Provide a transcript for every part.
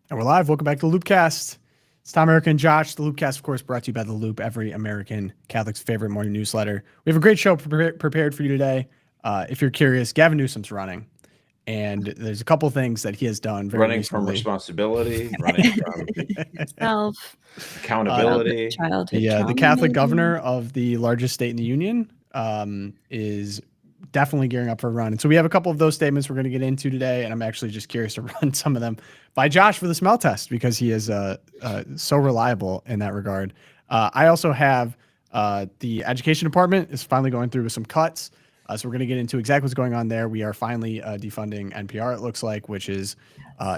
And we're live. Welcome back to the LOOPcast. It's Tom, Erica, and Josh. The LOOPcast, of course, brought to you by The Loop, every American Catholic's favorite morning newsletter. We have a great show prepared for you today. If you're curious, Gavin Newsom's running. And there's a couple things that he has done very running recently. From responsibility, running from self accountability. The Catholic governor of the largest state in the union is definitely gearing up for a run. And so we have a couple of those statements we're going to get into today. And I'm actually just curious to run some of them by Josh for the smell test because he is so reliable in that regard. I also have the education department is finally going through with some cuts. So we're going to get into exactly what's going on there. We are finally defunding NPR, it looks like, which is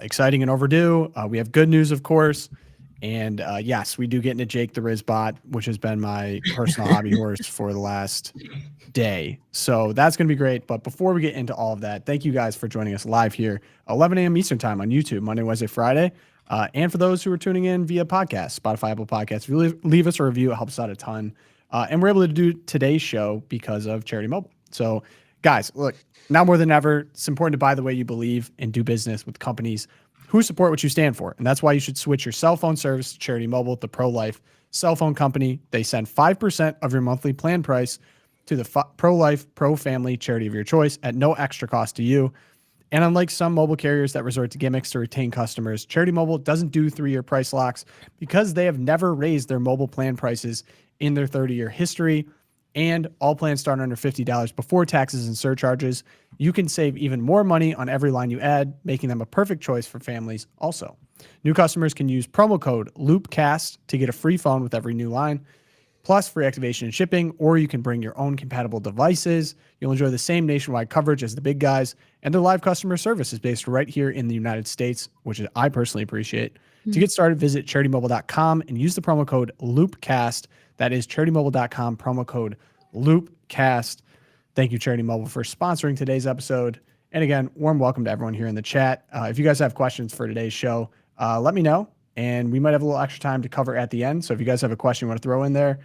exciting and overdue. We have good news, of course. And yes, we do get into Jake the Rizzbot, which has been my personal hobby horse for the last day. So that's going to be great. But before we get into all of that, thank you guys for joining us live here, 11 a.m. Eastern time on YouTube, Monday, Wednesday, Friday. And for those who are tuning in via podcast, Spotify, Apple Podcasts, if you leave us a review, it helps out a ton. And we're able to do today's show because of Charity Mobile. So guys, look, now more than ever, it's important to buy the way you believe and do business with companies who support what you stand for. And that's why you should switch your cell phone service to Charity Mobile, the pro-life cell phone company. They send 5% of your monthly plan price to the pro-life, pro-family charity of your choice at no extra cost to you. And unlike some mobile carriers that resort to gimmicks to retain customers, Charity Mobile doesn't do 3-year price locks because they have never raised their mobile plan prices in their 30-year history. And all plans start under $50 before taxes and surcharges. You can save even more money on every line you add, making them a perfect choice for families also. New customers can use promo code LOOPcast to get a free phone with every new line, plus free activation and shipping, or you can bring your own compatible devices. You'll enjoy the same nationwide coverage as the big guys, and their live customer service is based right here in the United States, which I personally appreciate. Mm-hmm. To get started, visit CharityMobile.com and use the promo code LOOPcast. That is CharityMobile.com, promo code LOOPcast. Thank you, Charity Mobile, for sponsoring today's episode. And again, warm welcome to everyone here in the chat. If you guys have questions for today's show, let me know. And we might have a little extra time to cover at the end. So if you guys have a question you want to throw in there,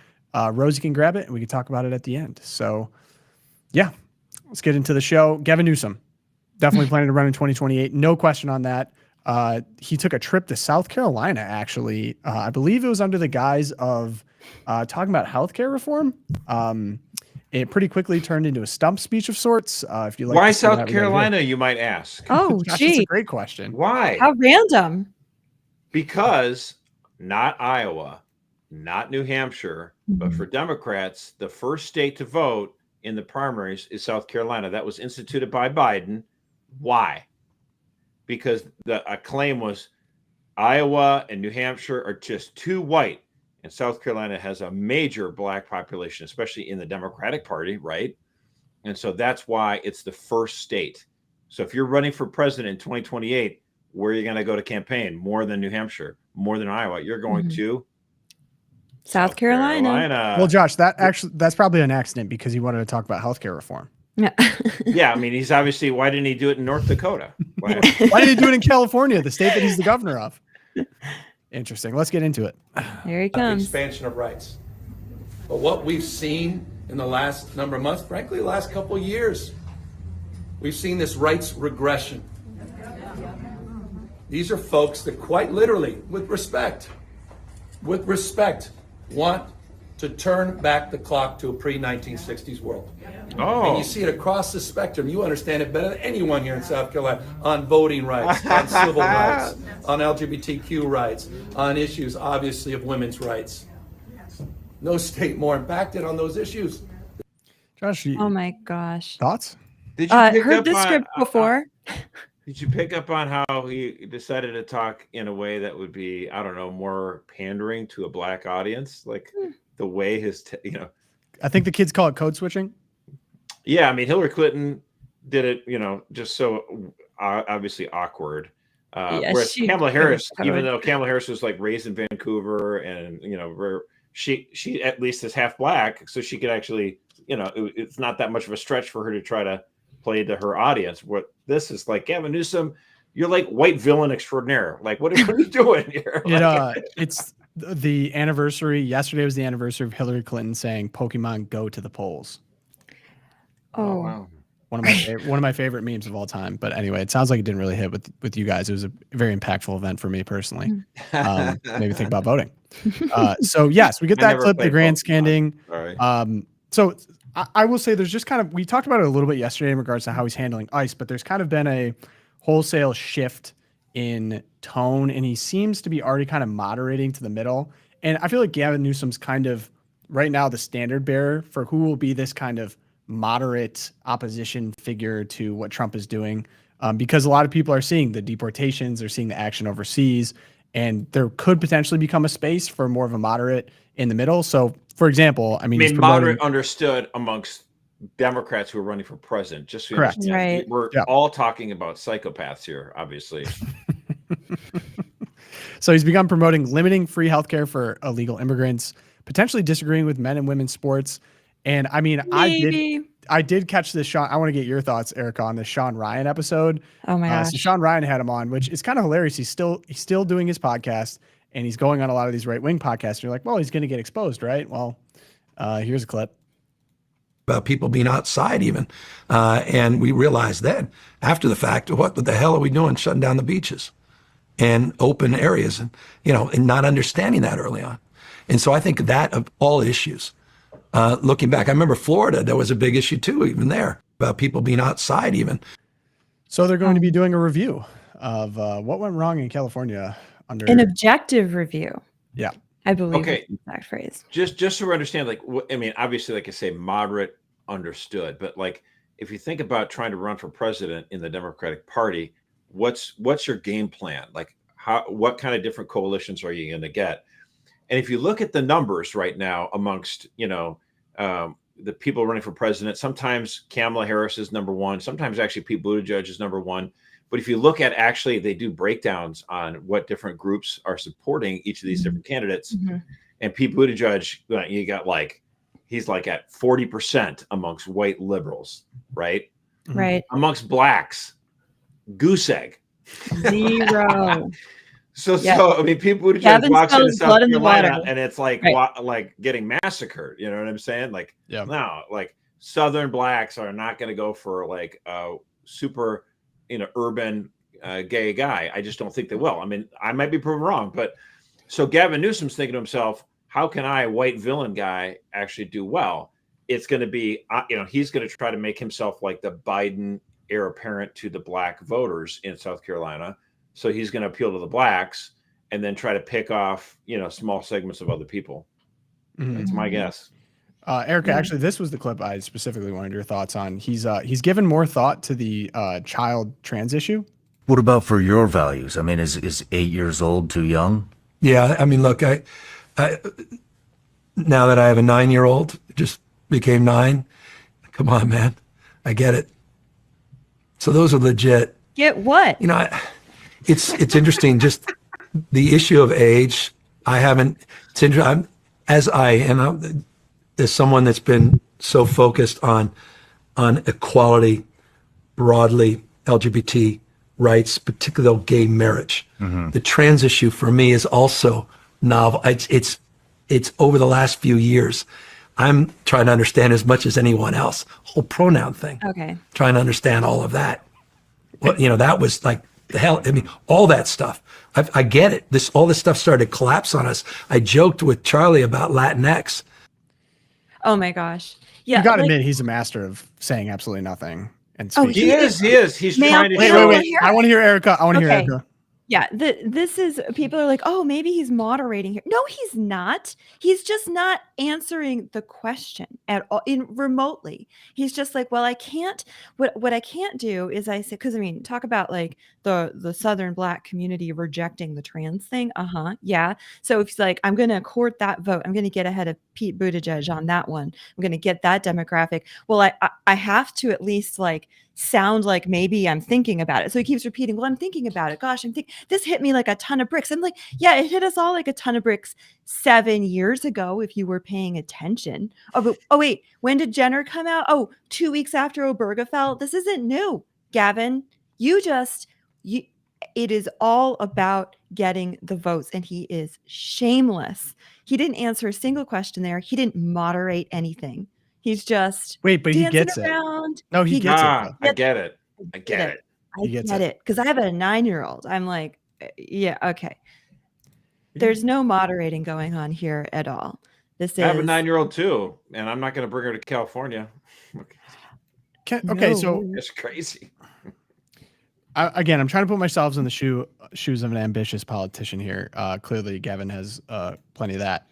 Rosie can grab it and we can talk about it at the end. So yeah, let's get into the show. Gavin Newsom, definitely planning to run in 2028. No question on that. He took a trip to South Carolina, actually. I believe it was under the guise of talking about healthcare reform. It pretty quickly turned into a stump speech of sorts. If you like, why South Carolina, you might ask? Oh, Gosh, that's a great question. Why? How random. Because not Iowa, not New Hampshire, but for Democrats, the first state to vote in the primaries is South Carolina. That was instituted by Biden. Why? Because the claim was Iowa and New Hampshire are just too white. And South Carolina has a major black population, especially in the Democratic Party, right? And so that's why it's the first state. So if you're running for president in 2028, where are you going to go to campaign? More than New Hampshire, more than Iowa. You're going to South Carolina. Well, Josh, that's probably an accident because he wanted to talk about healthcare reform. Yeah. Yeah, I mean, he's obviously, why didn't he do it in North Dakota? Why did he do it in California, the state that he's the governor of? Interesting. Let's get into it. Here he comes. Expansion of rights. But what we've seen in the last number of months, frankly, the last couple of years, we've seen this rights regression. These are folks that quite literally, with respect, want to turn back the clock to a pre-1960s world. Oh. And you see it across the spectrum. You understand it better than anyone here in South Carolina on voting rights, on civil rights, on LGBTQ rights, on issues, obviously, of women's rights. No state more impacted on those issues. Josh, oh my gosh. Thoughts? Did you pick heard up this script before? Did you pick up on how he decided to talk in a way that would be, I don't know, more pandering to a black audience? Like the way I think the kids call it code switching. Yeah, I mean, Hillary Clinton did it, just so obviously awkward. Whereas Kamala Harris, even though Kamala Harris was like raised in Vancouver and, she at least is half black, so she could actually, it's not that much of a stretch for her to try to play to her audience. What this is like, Gavin Newsom, you're like white villain extraordinaire. Like, what are you doing here? It's the anniversary. Yesterday was the anniversary of Hillary Clinton saying, "Pokemon, go to the polls." Oh, wow. one of my favorite memes of all time. But anyway, it sounds like it didn't really hit with you guys. It was a very impactful event for me personally. Maybe think about voting. So yes, we get that clip, the grandstanding. So I will say there's just kind of, we talked about it a little bit yesterday in regards to how he's handling ice, but there's kind of been a wholesale shift in tone, and he seems to be already kind of moderating to the middle. And I feel like Gavin Newsom's kind of right now the standard bearer for who will be this kind of moderate opposition figure to what Trump is doing, because a lot of people are seeing the deportations, they're seeing the action overseas, and there could potentially become a space for more of a moderate in the middle. So, for example, I mean moderate understood amongst Democrats who are running for president. Just so you correct. understand. Right. We're all talking about psychopaths here, obviously. So he's begun promoting limiting free healthcare for illegal immigrants, potentially disagreeing with men and women's sports. And I mean, I did catch this Sean. I want to get your thoughts, Erica, on the Sean Ryan episode. Oh my gosh. So Sean Ryan had him on, which is kind of hilarious. He's still doing his podcast, and he's going on a lot of these right-wing podcasts. And you're like, well, he's going to get exposed, right? Well, here's a clip. About people being outside even. And we realized then, after the fact, what the hell are we doing shutting down the beaches and open areas and, and not understanding that early on. And so I think that of all issues, looking back, I remember Florida, there was a big issue too, even there, about people being outside even. So they're going to be doing a review of what went wrong in California under an objective review. Yeah. I believe okay. the exact phrase. Just so we understand, like, I mean, obviously, like I say, moderate understood, but like, if you think about trying to run for president in the Democratic Party, what's your game plan? Like, what kind of different coalitions are you going to get? And if you look at the numbers right now amongst, the people running for president, sometimes Kamala Harris is number one. Sometimes actually Pete Buttigieg is number one. But if you look at actually, they do breakdowns on what different groups are supporting each of these different candidates. Mm-hmm. And Pete Buttigieg, you got he's like at 40% amongst white liberals, right? Right. Amongst blacks, goose egg. 0. So I mean, Pete Buttigieg walks into South Carolina and it's like getting massacred. You know what I'm saying? Like, no, like Southern blacks are not going to go for like a super, urban gay guy. I just don't think they will. I mean, I might be proven wrong, but so Gavin Newsom's thinking to himself, how can I, white villain guy, actually do well? It's going to be, he's going to try to make himself like the Biden heir apparent to the black voters in South Carolina. So he's going to appeal to the blacks and then try to pick off, small segments of other people. Mm-hmm. That's my guess. Erica, actually, this was the clip I specifically wanted your thoughts on. He's given more thought to the child trans issue. What about for your values? I mean, is 8 years old too young? Yeah, I mean, look, I now that I have a 9-year-old, just became 9. Come on, man, I get it. So those are legit. Get what? It's interesting, just the issue of age. I haven't. It's interesting. As someone that's been so focused on equality, broadly LGBT rights, particularly gay marriage. Mm-hmm. The trans issue for me is also novel. It's over the last few years. I'm trying to understand as much as anyone else. Whole pronoun thing. Okay. Trying to understand all of that. Well, that was like the hell. I mean, all that stuff. I get it. All this stuff started to collapse on us. I joked with Charlie about Latinx. Oh my gosh. Yeah. You got to admit, he's a master of saying absolutely nothing and speaking. He is. He's trying to. Wait. I want to hear Erica. Hear Erica. Yeah, this is, people are like, oh, maybe he's moderating here. No, he's not. He's just not answering the question at all remotely. He's just like, well, I can't, what I can't do is I say, because I mean, talk about like the Southern black community rejecting the trans thing. Yeah. So if he's like, I'm going to court that vote, I'm going to get ahead of Pete Buttigieg on that one. I'm going to get that demographic. Well, I have to at least like sound like maybe I'm thinking about it. So he keeps repeating, well, I'm thinking about it. Gosh, this hit me like a ton of bricks. I'm like, yeah, it hit us all like a ton of bricks 7 years ago, if you were paying attention. Oh, wait, when did Jenner come out? Oh, 2 weeks after Obergefell. This isn't new, Gavin. It is all about getting the votes, and he is shameless. He didn't answer a single question there. He didn't moderate anything. He's just Wait, but he dancing gets it. around. No, he gets it. Ah, I get it. I get it. I He gets get it. it because I have a 9-year-old. I'm like, yeah, okay. There's no moderating going on here at all. This I have a is 9-year-old too, and I'm not going to bring her to California. Okay, so It's crazy. again, I'm trying to put myself in the shoes of an ambitious politician here. Clearly, Gavin has plenty of that.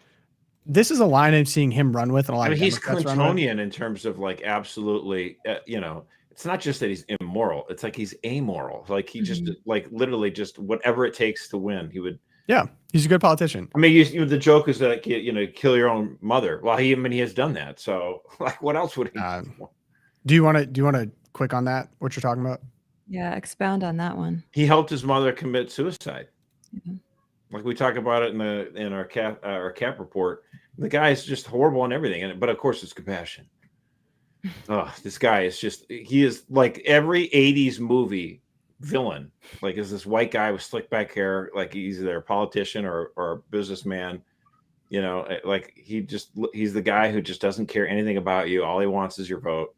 This is a line I'm seeing him run with, and a lot I mean, of he's Democrats run with. Clintonian in terms of like absolutely, it's not just that he's immoral. It's like he's amoral. Like he just like literally just whatever it takes to win. He would. Yeah, he's a good politician. I mean, the joke is that kill your own mother. Well, he has done that. So like, what else would he? Do you want to quick on that? What you're talking about? yeah, expound on that one. He helped his mother commit suicide. Yeah. Like we talk about it in our cap report. The guy is just horrible on everything, but of course it's compassion. Oh, this guy is he is like every 80s movie villain. Like is this white guy with slick back hair, like he's either a politician or a businessman. Like he's the guy who just doesn't care anything about you. All he wants is your vote.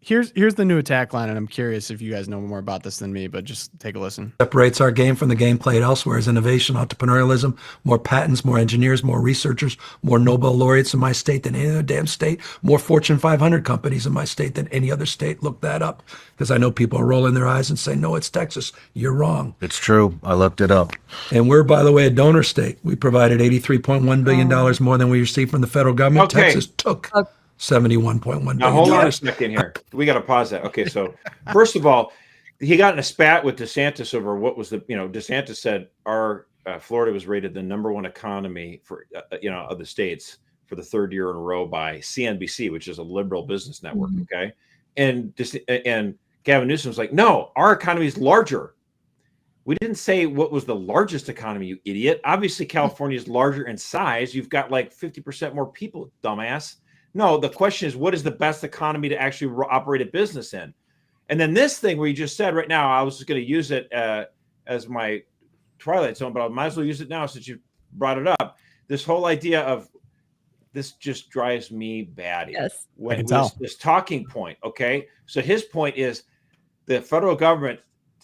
Here's the new attack line, and I'm curious if you guys know more about this than me, but just take a listen. Separates our game from the game played elsewhere is innovation, entrepreneurialism, more patents, more engineers, more researchers, more Nobel laureates in my state than any other damn state, more Fortune 500 companies in my state than any other state. Look that up, because I know people are rolling their eyes and saying, no, it's Texas. You're wrong. It's true. I looked it up. And we're, by the way, a donor state. We provided $83.1 billion more than we received from the federal government. Okay. Texas took $71.1 billion. Now hold on a second here. We got to pause that. Okay, so first of all, he got in a spat with DeSantis over what was DeSantis said our Florida was rated the #1 economy for of the states for the 3rd year in a row by CNBC, which is a liberal business network. Okay, and Gavin Newsom was like, no, our economy is larger. We didn't say what was the largest economy, you idiot. Obviously, California is larger in size. You've got like 50% more people, dumbass. No, the question is, what is the best economy to actually operate a business in? And then this thing where you just said right now, I was just going to use it as my Twilight Zone, but I might as well use it now since you brought it up. This whole idea of this just drives me batty. Yes. When this talking point, okay? So his point is the federal government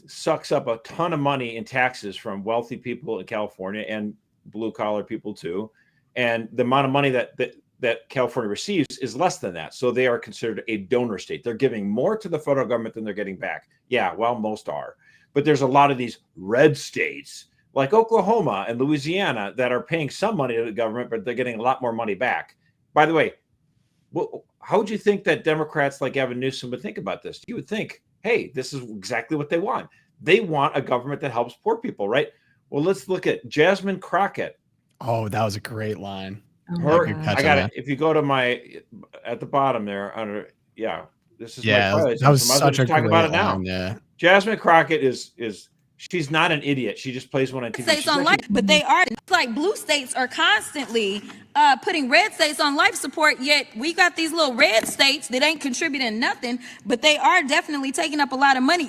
sucks up a ton of money in taxes from wealthy people in California and blue-collar people too. And the amount of money that California receives is less than that. So they are considered a donor state. They're giving more to the federal government than they're getting back. Yeah, well, most are. But there's a lot of these red states like Oklahoma and Louisiana that are paying some money to the government, but they're getting a lot more money back. By the way, how would you think that Democrats like Gavin Newsom would think about this? You would think, hey, this is exactly what they want. They want a government that helps poor people, right? Well, let's look at Jasmine Crockett. Oh, that was a great line. I got it. If you go to at the bottom there under, this is that was such a great about it now. line, yeah. Jasmine Crockett is she's not an idiot. She just plays one on TV. States on life, but they are like blue states are constantly putting red states on life support. Yet we got these little red states that ain't contributing nothing, but they are definitely taking up a lot of money.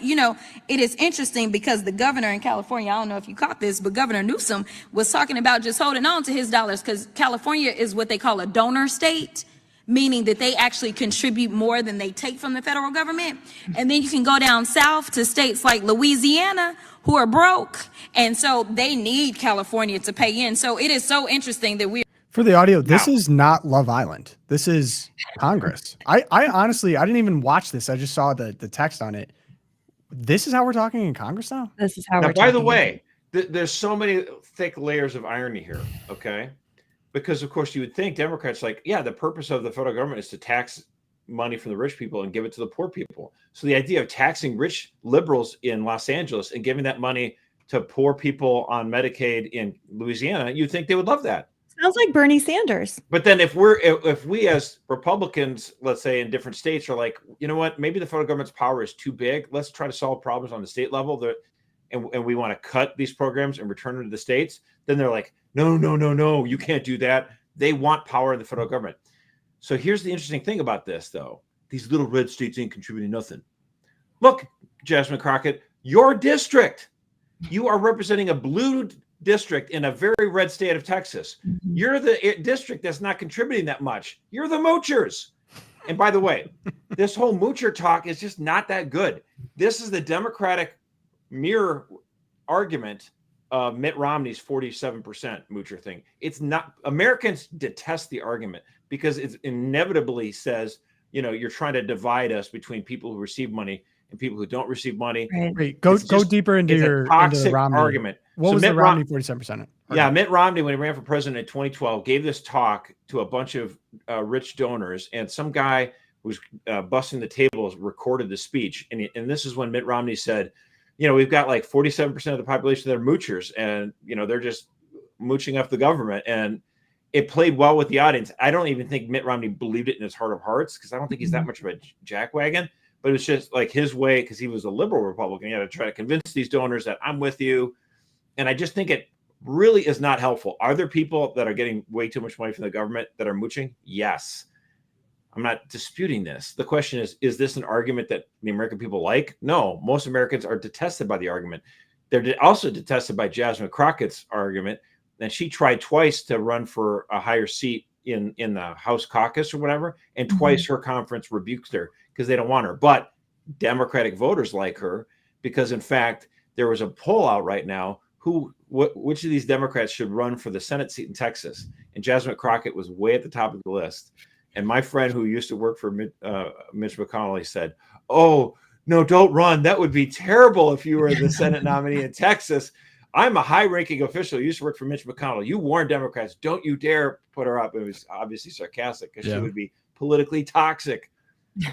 It is interesting because the governor in California, I don't know if you caught this, but Governor Newsom was talking about just holding on to his dollars because California is what they call a donor state, meaning that they actually contribute more than they take from the federal government. And then you can go down south to states like Louisiana who are broke. And so they need California to pay in. So it is so interesting that For the audio, this is not Love Island. This is Congress. I honestly, I didn't even watch this. I just saw the text on it. This is how we're talking in Congress now? This is how now, we're by the talking. way, there's so many thick layers of irony here, okay? Because, of course, you would think Democrats the purpose of the federal government is to tax money from the rich people and give it to the poor people. So the idea of taxing rich liberals in Los Angeles and giving that money to poor people on Medicaid in Louisiana, you'd think they would love that. Sounds like Bernie Sanders. But then if we as Republicans, let's say in different states are like, you know what, maybe the federal government's power is too big. Let's try to solve problems on the state level and we want to cut these programs and return them to the states. Then they're like, no, you can't do that. They want power in the federal government. So here's the interesting thing about this, though. These little red states ain't contributing nothing. Look, Jasmine Crockett, your district, you are representing a blue district in a very red state of Texas. You're the district that's not contributing that much. You're the moochers. And by the way, this whole moocher talk is just not that good. This is the Democratic mirror argument of Mitt Romney's 47% moocher thing. It's not. Americans detest the argument because it inevitably says, you're trying to divide us between people who receive money and people who don't receive money. Right. Wait, go deeper into It's a toxic the Romney argument. What was the Romney 47%? Yeah, Mitt Romney, when he ran for president in 2012, gave this talk to a bunch of rich donors, and some guy who was busting the tables recorded the speech. And this is when Mitt Romney said, we've got like 47% of the population that are moochers, and they're just mooching off the government. And it played well with the audience. I don't even think Mitt Romney believed it in his heart of hearts, because I don't think he's that much of a jackwagon. But it was just like his way, because he was a liberal Republican. He had to try to convince these donors that I'm with you. And I just think it really is not helpful. Are there people that are getting way too much money from the government that are mooching? Yes. I'm not disputing this. The question is this an argument that the American people like? No, most Americans are detested by the argument. They're also detested by Jasmine Crockett's argument. And she tried twice to run for a higher seat in the House caucus or whatever. And twice her conference rebuked her because they don't want her. But Democratic voters like her because, in fact, there was a poll out right now which of these Democrats should run for the Senate seat in Texas. And Jasmine Crockett was way at the top of the list. And my friend who used to work for Mitch McConnell said, "Oh, no, don't run. That would be terrible if you were the Senate nominee in Texas. I'm a high-ranking official. You used to work for Mitch McConnell. You warned Democrats. Don't you dare put her up." It was obviously sarcastic because she would be politically toxic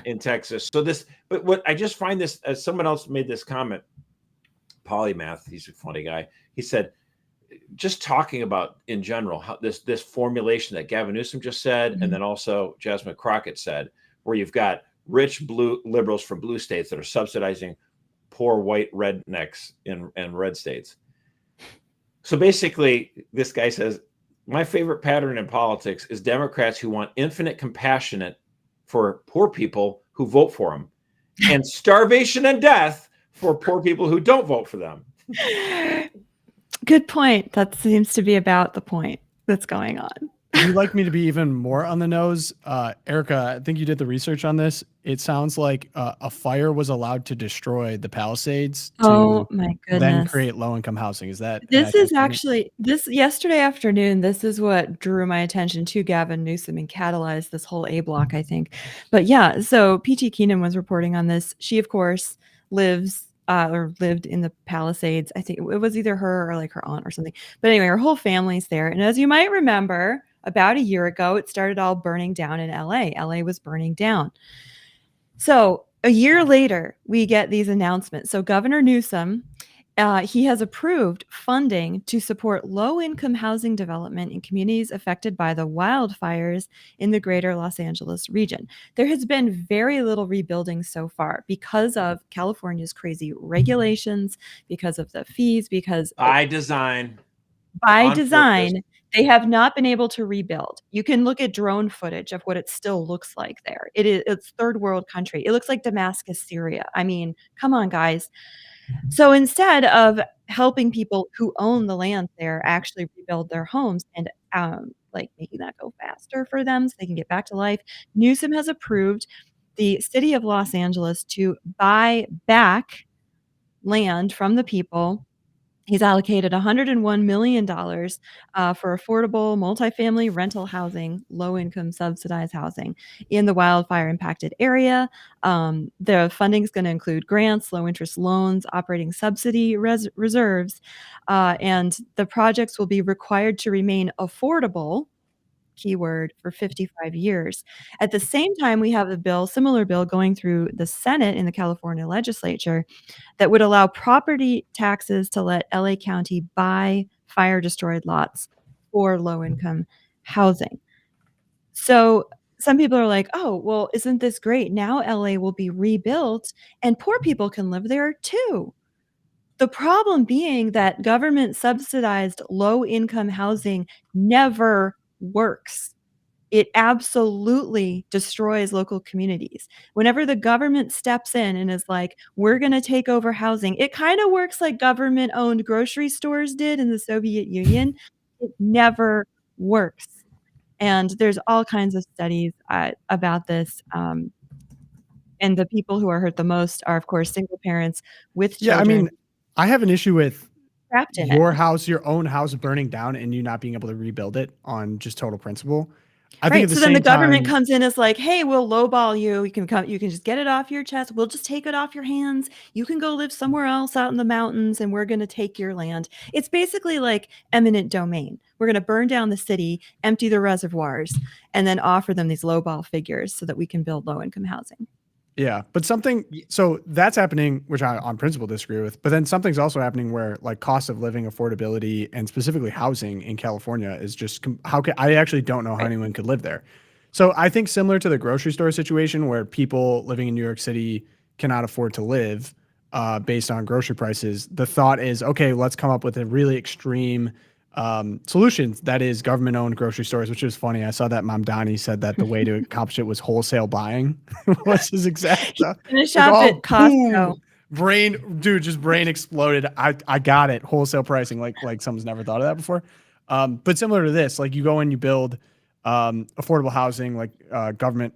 in Texas. But what I just find this, as someone else made this comment, Polymath, he's a funny guy. He said, just talking about in general, how this formulation that Gavin Newsom just said, and then also Jasmine Crockett said, where you've got rich blue liberals from blue states that are subsidizing poor white rednecks in red states. So basically, this guy says, my favorite pattern in politics is Democrats who want infinite compassion for poor people who vote for them, and starvation and death for poor people who don't vote for them. Good point. That seems to be about the point that's going on. Would you like me to be even more on the nose? Erica, I think you did the research on this. It sounds like a fire was allowed to destroy the Palisades to my goodness. then create low-income housing. Is that This is actually yesterday afternoon. This is what drew my attention to Gavin Newsom and catalyzed this whole A block, I think. But yeah, so P.T. Keenan was reporting on this. She, of course, lived in the Palisades. I think it was either her or like her aunt or something. But anyway, her whole family's there. And as you might remember, about a year ago, it started all burning down in LA. LA was burning down. So a year later, we get these announcements. So Governor Newsom, he has approved funding to support low-income housing development in communities affected by the wildfires in the greater Los Angeles region. There has been very little rebuilding so far because of California's crazy regulations, because of the fees, because by design, they have not been able to rebuild. You can look at drone footage of what it still looks like there. It's third world country. It looks like Damascus, Syria. I mean, come on, guys. So instead of helping people who own the land there actually rebuild their homes and like making that go faster for them so they can get back to life, Newsom has approved the city of Los Angeles to buy back land from the people. He's allocated $101 million for affordable multifamily rental housing, low-income subsidized housing in the wildfire-impacted area. The funding is going to include grants, low-interest loans, operating subsidy reserves, and the projects will be required to remain affordable, keyword, for 55 years. At the same time, we have a similar bill going through the Senate in the California legislature that would allow property taxes to let LA County buy fire-destroyed lots for low-income housing. So some people are like, oh, well, isn't this great? Now LA will be rebuilt and poor people can live there too. The problem being that government subsidized low-income housing never works. It absolutely destroys local communities. Whenever the government steps in and is like, we're going to take over housing, it kind of works like government-owned grocery stores did in the Soviet Union. It never works. And there's all kinds of studies about this. And the people who are hurt the most are, of course, single parents with Yeah, I children mean, I have an issue with trapped in it. your own house burning down and you not being able to rebuild it on just total principle. I think Right. at the So then the same government time, comes in as like, hey, we'll lowball you. You can just get it off your chest. We'll just take it off your hands. You can go live somewhere else out in the mountains and we're going to take your land. It's basically like eminent domain. We're going to burn down the city, empty the reservoirs, and then offer them these lowball figures so that we can build low-income housing. yeah, but so that's happening, which I on principle disagree with, but then something's also happening where like cost of living, affordability, and specifically housing in California is just, I actually don't know how anyone could live there. So I think similar to the grocery store situation where people living in New York City cannot afford to live based on grocery prices, the thought is, okay, let's come up with a really extreme solutions that is government-owned grocery stores, which is funny. I saw that Mamdani said that the way to accomplish it was wholesale buying. Was his exact Gonna shop at Costco. Brain exploded. I got it. Wholesale pricing, like someone's never thought of that before. But similar to this, like you go and you build affordable housing, like government.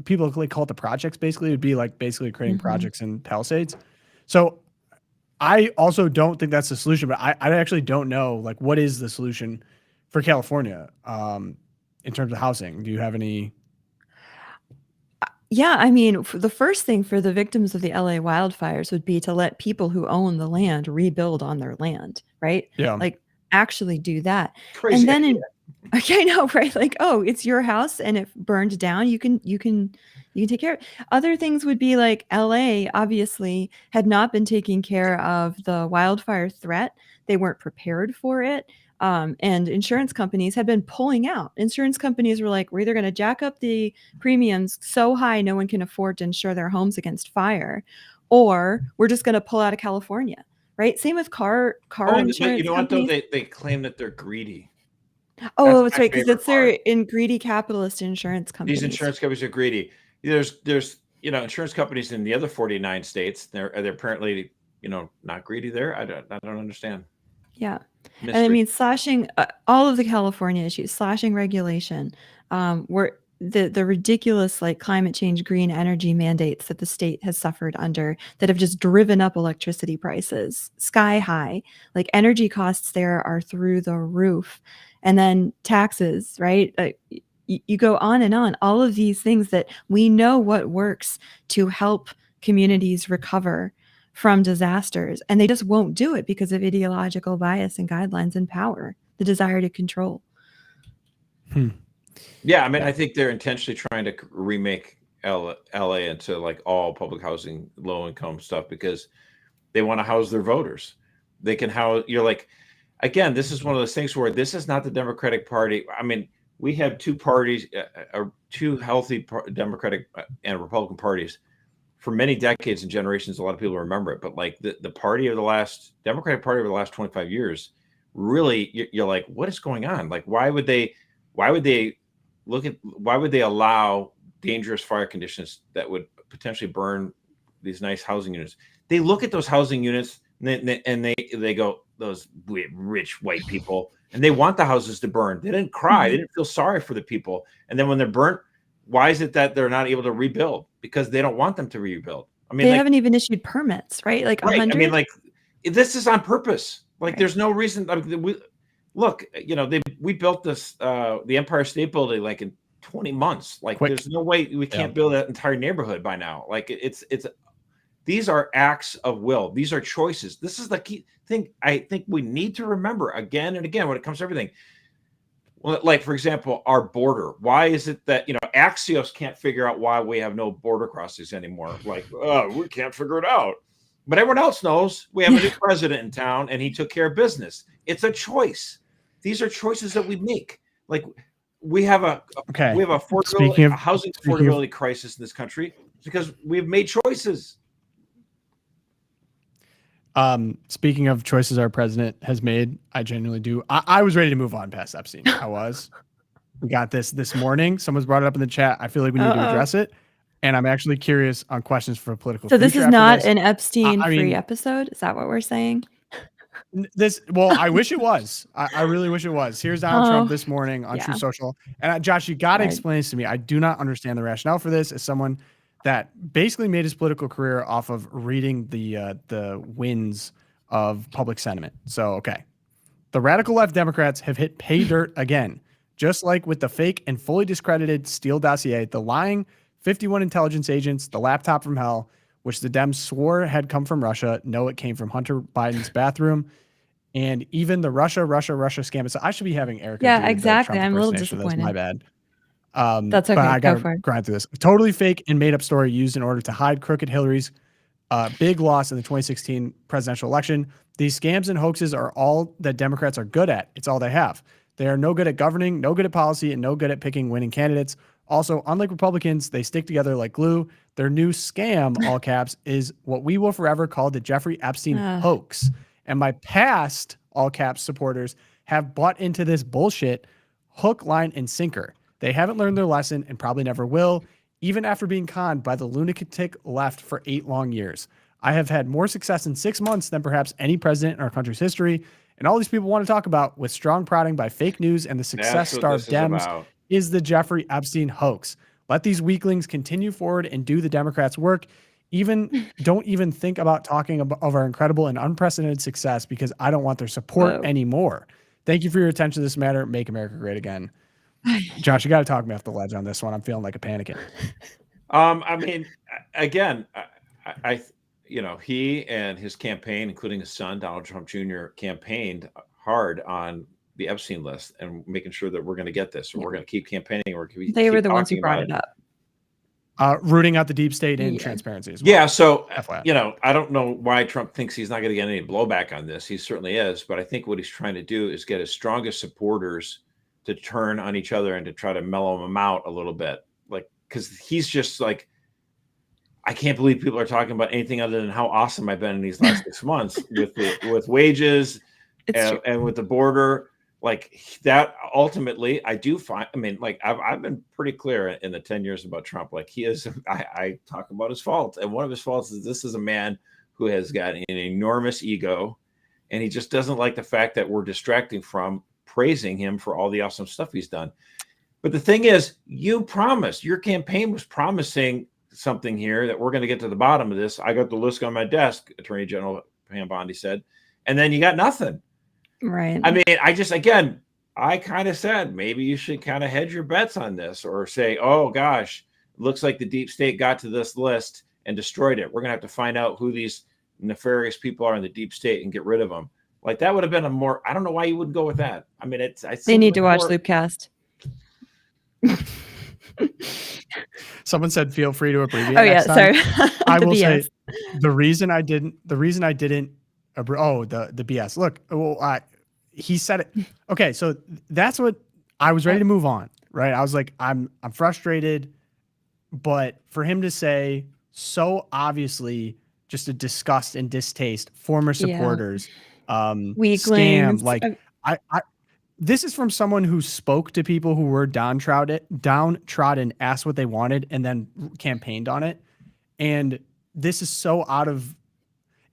People call it the projects. Basically, it would be like basically creating projects in Palisades. So I also don't think that's the solution, but I actually don't know, like, what is the solution for California in terms of housing? Do you have any? Yeah, I mean, the first thing for the victims of the LA wildfires would be to let people who own the land rebuild on their land, right? Yeah. Like actually do that. Crazy And then idea. I know, right? Like, oh, it's your house and it burned down. You can take care of it. Other things would be like LA obviously had not been taking care of the wildfire threat. They weren't prepared for it. And insurance companies had been pulling out. Insurance companies were like, we're either going to jack up the premiums so high no one can afford to insure their homes against fire, or we're just going to pull out of California, right? Same with car insurance But you know what though? companies. They claim that they're greedy. Oh, That's that's my right, because favorite it's their part. greedy capitalist insurance companies. These insurance companies are greedy. There's insurance companies in the other 49 states. They're apparently not greedy there. I don't understand. Yeah. Mystery. And I mean, slashing all of the California issues, slashing regulation, where the ridiculous like climate change, green energy mandates that the state has suffered under that have just driven up electricity prices sky high. Like energy costs there are through the roof. And then taxes, right? You go on and on. All of these things that we know what works to help communities recover from disasters, and they just won't do it because of ideological bias and guidelines and power, the desire to control. Yeah, I mean, I think they're intentionally trying to remake LA into like all public housing, low income stuff because they want to house their voters. They can house. You're like, again, this is one of those things where this is not the Democratic Party. I mean, we have two parties, two healthy Democratic and Republican parties for many decades and generations. A lot of people remember it, but like the party of the last Democratic Party over the last 25 years, really, you're like, what is going on? Like, why would they allow dangerous fire conditions that would potentially burn these nice housing units? They look at those housing units and they go, those rich white people, and they want the houses to burn. They didn't cry. They didn't feel sorry for the people. And then when they're burnt, why is it that they're not able to rebuild? Because they don't want them to rebuild. I mean, they haven't even issued permits, right? Like 100. I mean, like this is on purpose. Like, there's no reason. I mean, we built this the Empire State Building like in 20 months. Like, there's no way we can't build that entire neighborhood by now. Like, it's these are acts of will. These are choices. This is the key thing I think we need to remember again and again when it comes to everything. Well, like, for example, our border. Why is it that, Axios can't figure out why we have no border crossings anymore? Like, we can't figure it out. But everyone else knows we have a new president in town and he took care of business. It's a choice. These are choices that we make. Like, we have a housing affordability crisis in this country because we've made choices. Speaking of choices our president has made, I genuinely do. I was ready to move on past Epstein. I was. We got this morning. Someone's brought it up in the chat. I feel like we need to address it. And I'm actually curious on questions for political. So this is not an Epstein-free episode? Is that what we're saying? I wish it was. I really wish it was. Here's Donald Trump this morning on True yeah. Social. And Josh, you got to Right. explain this to me. I do not understand the rationale for this as someone that basically made his political career off of reading the winds of public sentiment. So, okay. The radical left Democrats have hit pay dirt again. Just like with the fake and fully discredited Steele dossier, the lying 51 intelligence agents, the laptop from hell, which the Dems swore had come from Russia. No, it came from Hunter Biden's bathroom. And even the Russia scam. So I should be having Erica. Yeah, do the exactly. Trump I'm a little impersonation for this. My disappointed. bad. That's But okay. I Go got for to it. grind through this. Totally fake and made up story used in order to hide crooked Hillary's big loss in the 2016 presidential election. These scams and hoaxes are all that Democrats are good at. It's all they have. They are no good at governing, no good at policy, and no good at picking winning candidates. Also, unlike Republicans, they stick together like glue. Their new scam, all caps, is what we will forever call the Jeffrey Epstein hoax. And my past, all caps, supporters have bought into this bullshit hook, line, and sinker. They haven't learned their lesson and probably never will, even after being conned by the lunatic left for 8 long years. I have had more success in 6 months than perhaps any president in our country's history. And all these people want to talk about with strong prodding by fake news and the success star of Dems is the Jeffrey Epstein hoax. Let these weaklings continue forward and do the Democrats' work. Don't even think about talking of our incredible and unprecedented success because I don't want their support anymore. Thank you for your attention to this matter. Make America great again. Josh, you got to talk me off the ledge on this one. I'm feeling like a panicking. I mean, again, I he and his campaign, including his son, Donald Trump Jr., campaigned hard on the Epstein list and making sure that we're going to get this. We're going to keep campaigning. They were the ones who brought it up. Rooting out the deep state and transparency as well. Yeah. So, FYI. I don't know why Trump thinks he's not going to get any blowback on this. He certainly is. But I think what he's trying to do is get his strongest supporters to turn on each other and to try to mellow them out a little bit. Like, because he's just like, I can't believe people are talking about anything other than how awesome I've been in these last 6 months with wages and with the border. Like that, ultimately, I do find. I mean, like I've been pretty clear in the 10 years about Trump. Like he is. I talk about his faults, and one of his faults is this is a man who has got an enormous ego, and he just doesn't like the fact that we're distracting from praising him for all the awesome stuff he's done. But the thing is, your campaign was promising something here that we're going to get to the bottom of this. I got the list on my desk, Attorney General Pam Bondi said, and then you got nothing. Right. I mean, I kind of said maybe you should kind of hedge your bets on this or say, oh gosh, looks like the deep state got to this list and destroyed it. We're going to have to find out who these nefarious people are in the deep state and get rid of them. Like that would have been I don't know why you wouldn't go with that. I mean, they need to watch Loopcast. Someone said, feel free to abbreviate. Oh yeah. Sorry. I will say the reason I didn't, the BS. Look, well, he said it. Okay, so that's what I was ready to move on, right? I was like, I'm frustrated, but for him to say so obviously just a disgust and distaste, former supporters, weaklings, scam, like this is from someone who spoke to people who were downtrodden, asked what they wanted, and then campaigned on it. And this is so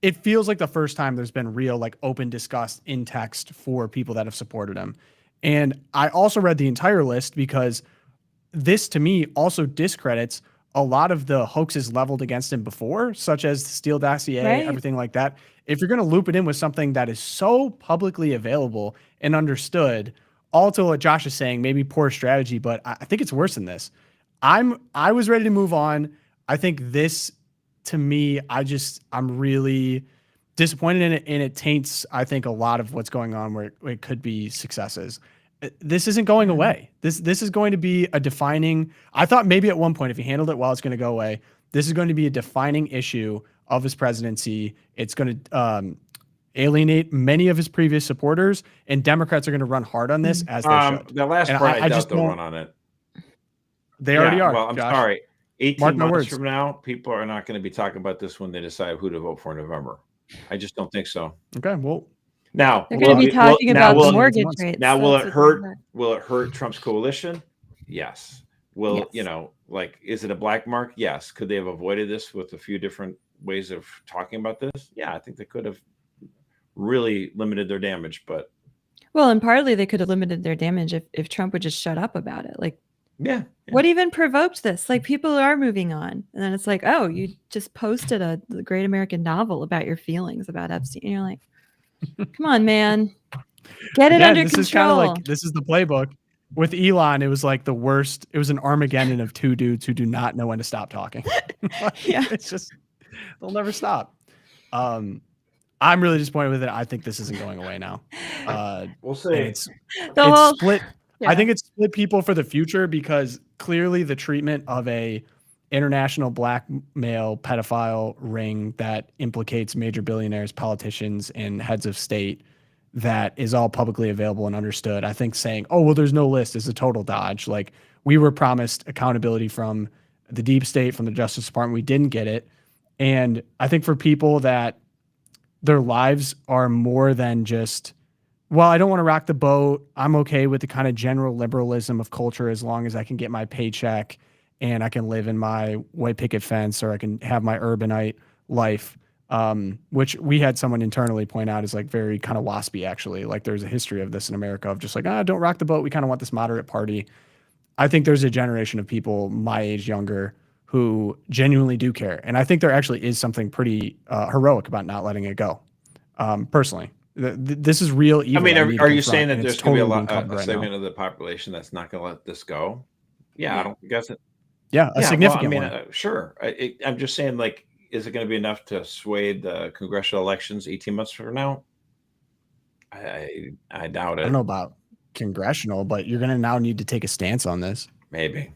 it feels like the first time there's been real, like open disgust in text for people that have supported him. And I also read the entire list because this to me also discredits a lot of the hoaxes leveled against him before, such as the Steele dossier, everything like that. If you're going to loop it in with something that is so publicly available and understood, all to what Josh is saying, maybe poor strategy, but I think it's worse than this. I was ready to move on. I think this, to me, I'm really disappointed in it, and it taints, I think, a lot of what's going on where it could be successes. This isn't going away. This is going to be a defining. I thought maybe at one point, if he handled it well, it's going to go away. This is going to be a defining issue of his presidency. It's going to alienate many of his previous supporters, and Democrats are going to run hard on this as they should. The last part, I doubt they'll run on it. They already are. Well, I'm Josh. sorry. 18 months words. from now, people are not going to be talking about this when they decide who to vote for in November. I just don't think so. Okay, well, now they're going to be talking about the mortgage rates. Now, will it hurt? Will it hurt Trump's coalition? Yes. Will is it a black mark? Yes. Could they have avoided this with a few different ways of talking about this? Yeah, I think they could have really limited their damage. But Well, and partly they could have limited their damage if Trump would just shut up about it. Like, yeah. what even provoked this? Like, people are moving on. And then it's like, oh, you just posted the great American novel about your feelings about Epstein. And you're like, come on, man. Get it Again, under this control. is kind of like, this is the playbook. With Elon, it was like the worst. It was an Armageddon of two dudes who do not know when to stop talking. Yeah. It's just, they'll never stop. I'm really disappointed with it. I think this isn't going away now. We'll And see. it's The whole- split. yeah. I think it's split people for the future because clearly the treatment of a international blackmail pedophile ring that implicates major billionaires, politicians, and heads of state that is all publicly available and understood. I think saying, oh, well, there's no list is a total dodge. Like, we were promised accountability from the deep state, from the Justice Department. We didn't get it. And I think for people that their lives are more than just, well, I don't want to rock the boat. I'm okay with the kind of general liberalism of culture as long as I can get my paycheck and I can live in my white picket fence, or I can have my urbanite life, which we had someone internally point out is like very kind of waspy, actually. Like, there's a history of this in America of just like, don't rock the boat. We kind of want this moderate party. I think there's a generation of people my age, younger, who genuinely do care. And I think there actually is something pretty heroic about not letting it go, personally. This is real evil. I mean, that we need to are you confront, saying that and there's it's going to totally be being covered a right segment now. of the population that's not going to let this go? Yeah, I don't guess it. Yeah, a significant well, I mean, one. Sure. I'm just saying, like, is it going to be enough to sway the congressional elections 18 months from now? I doubt it. I don't know about congressional, but you're going to now need to take a stance on this. Maybe.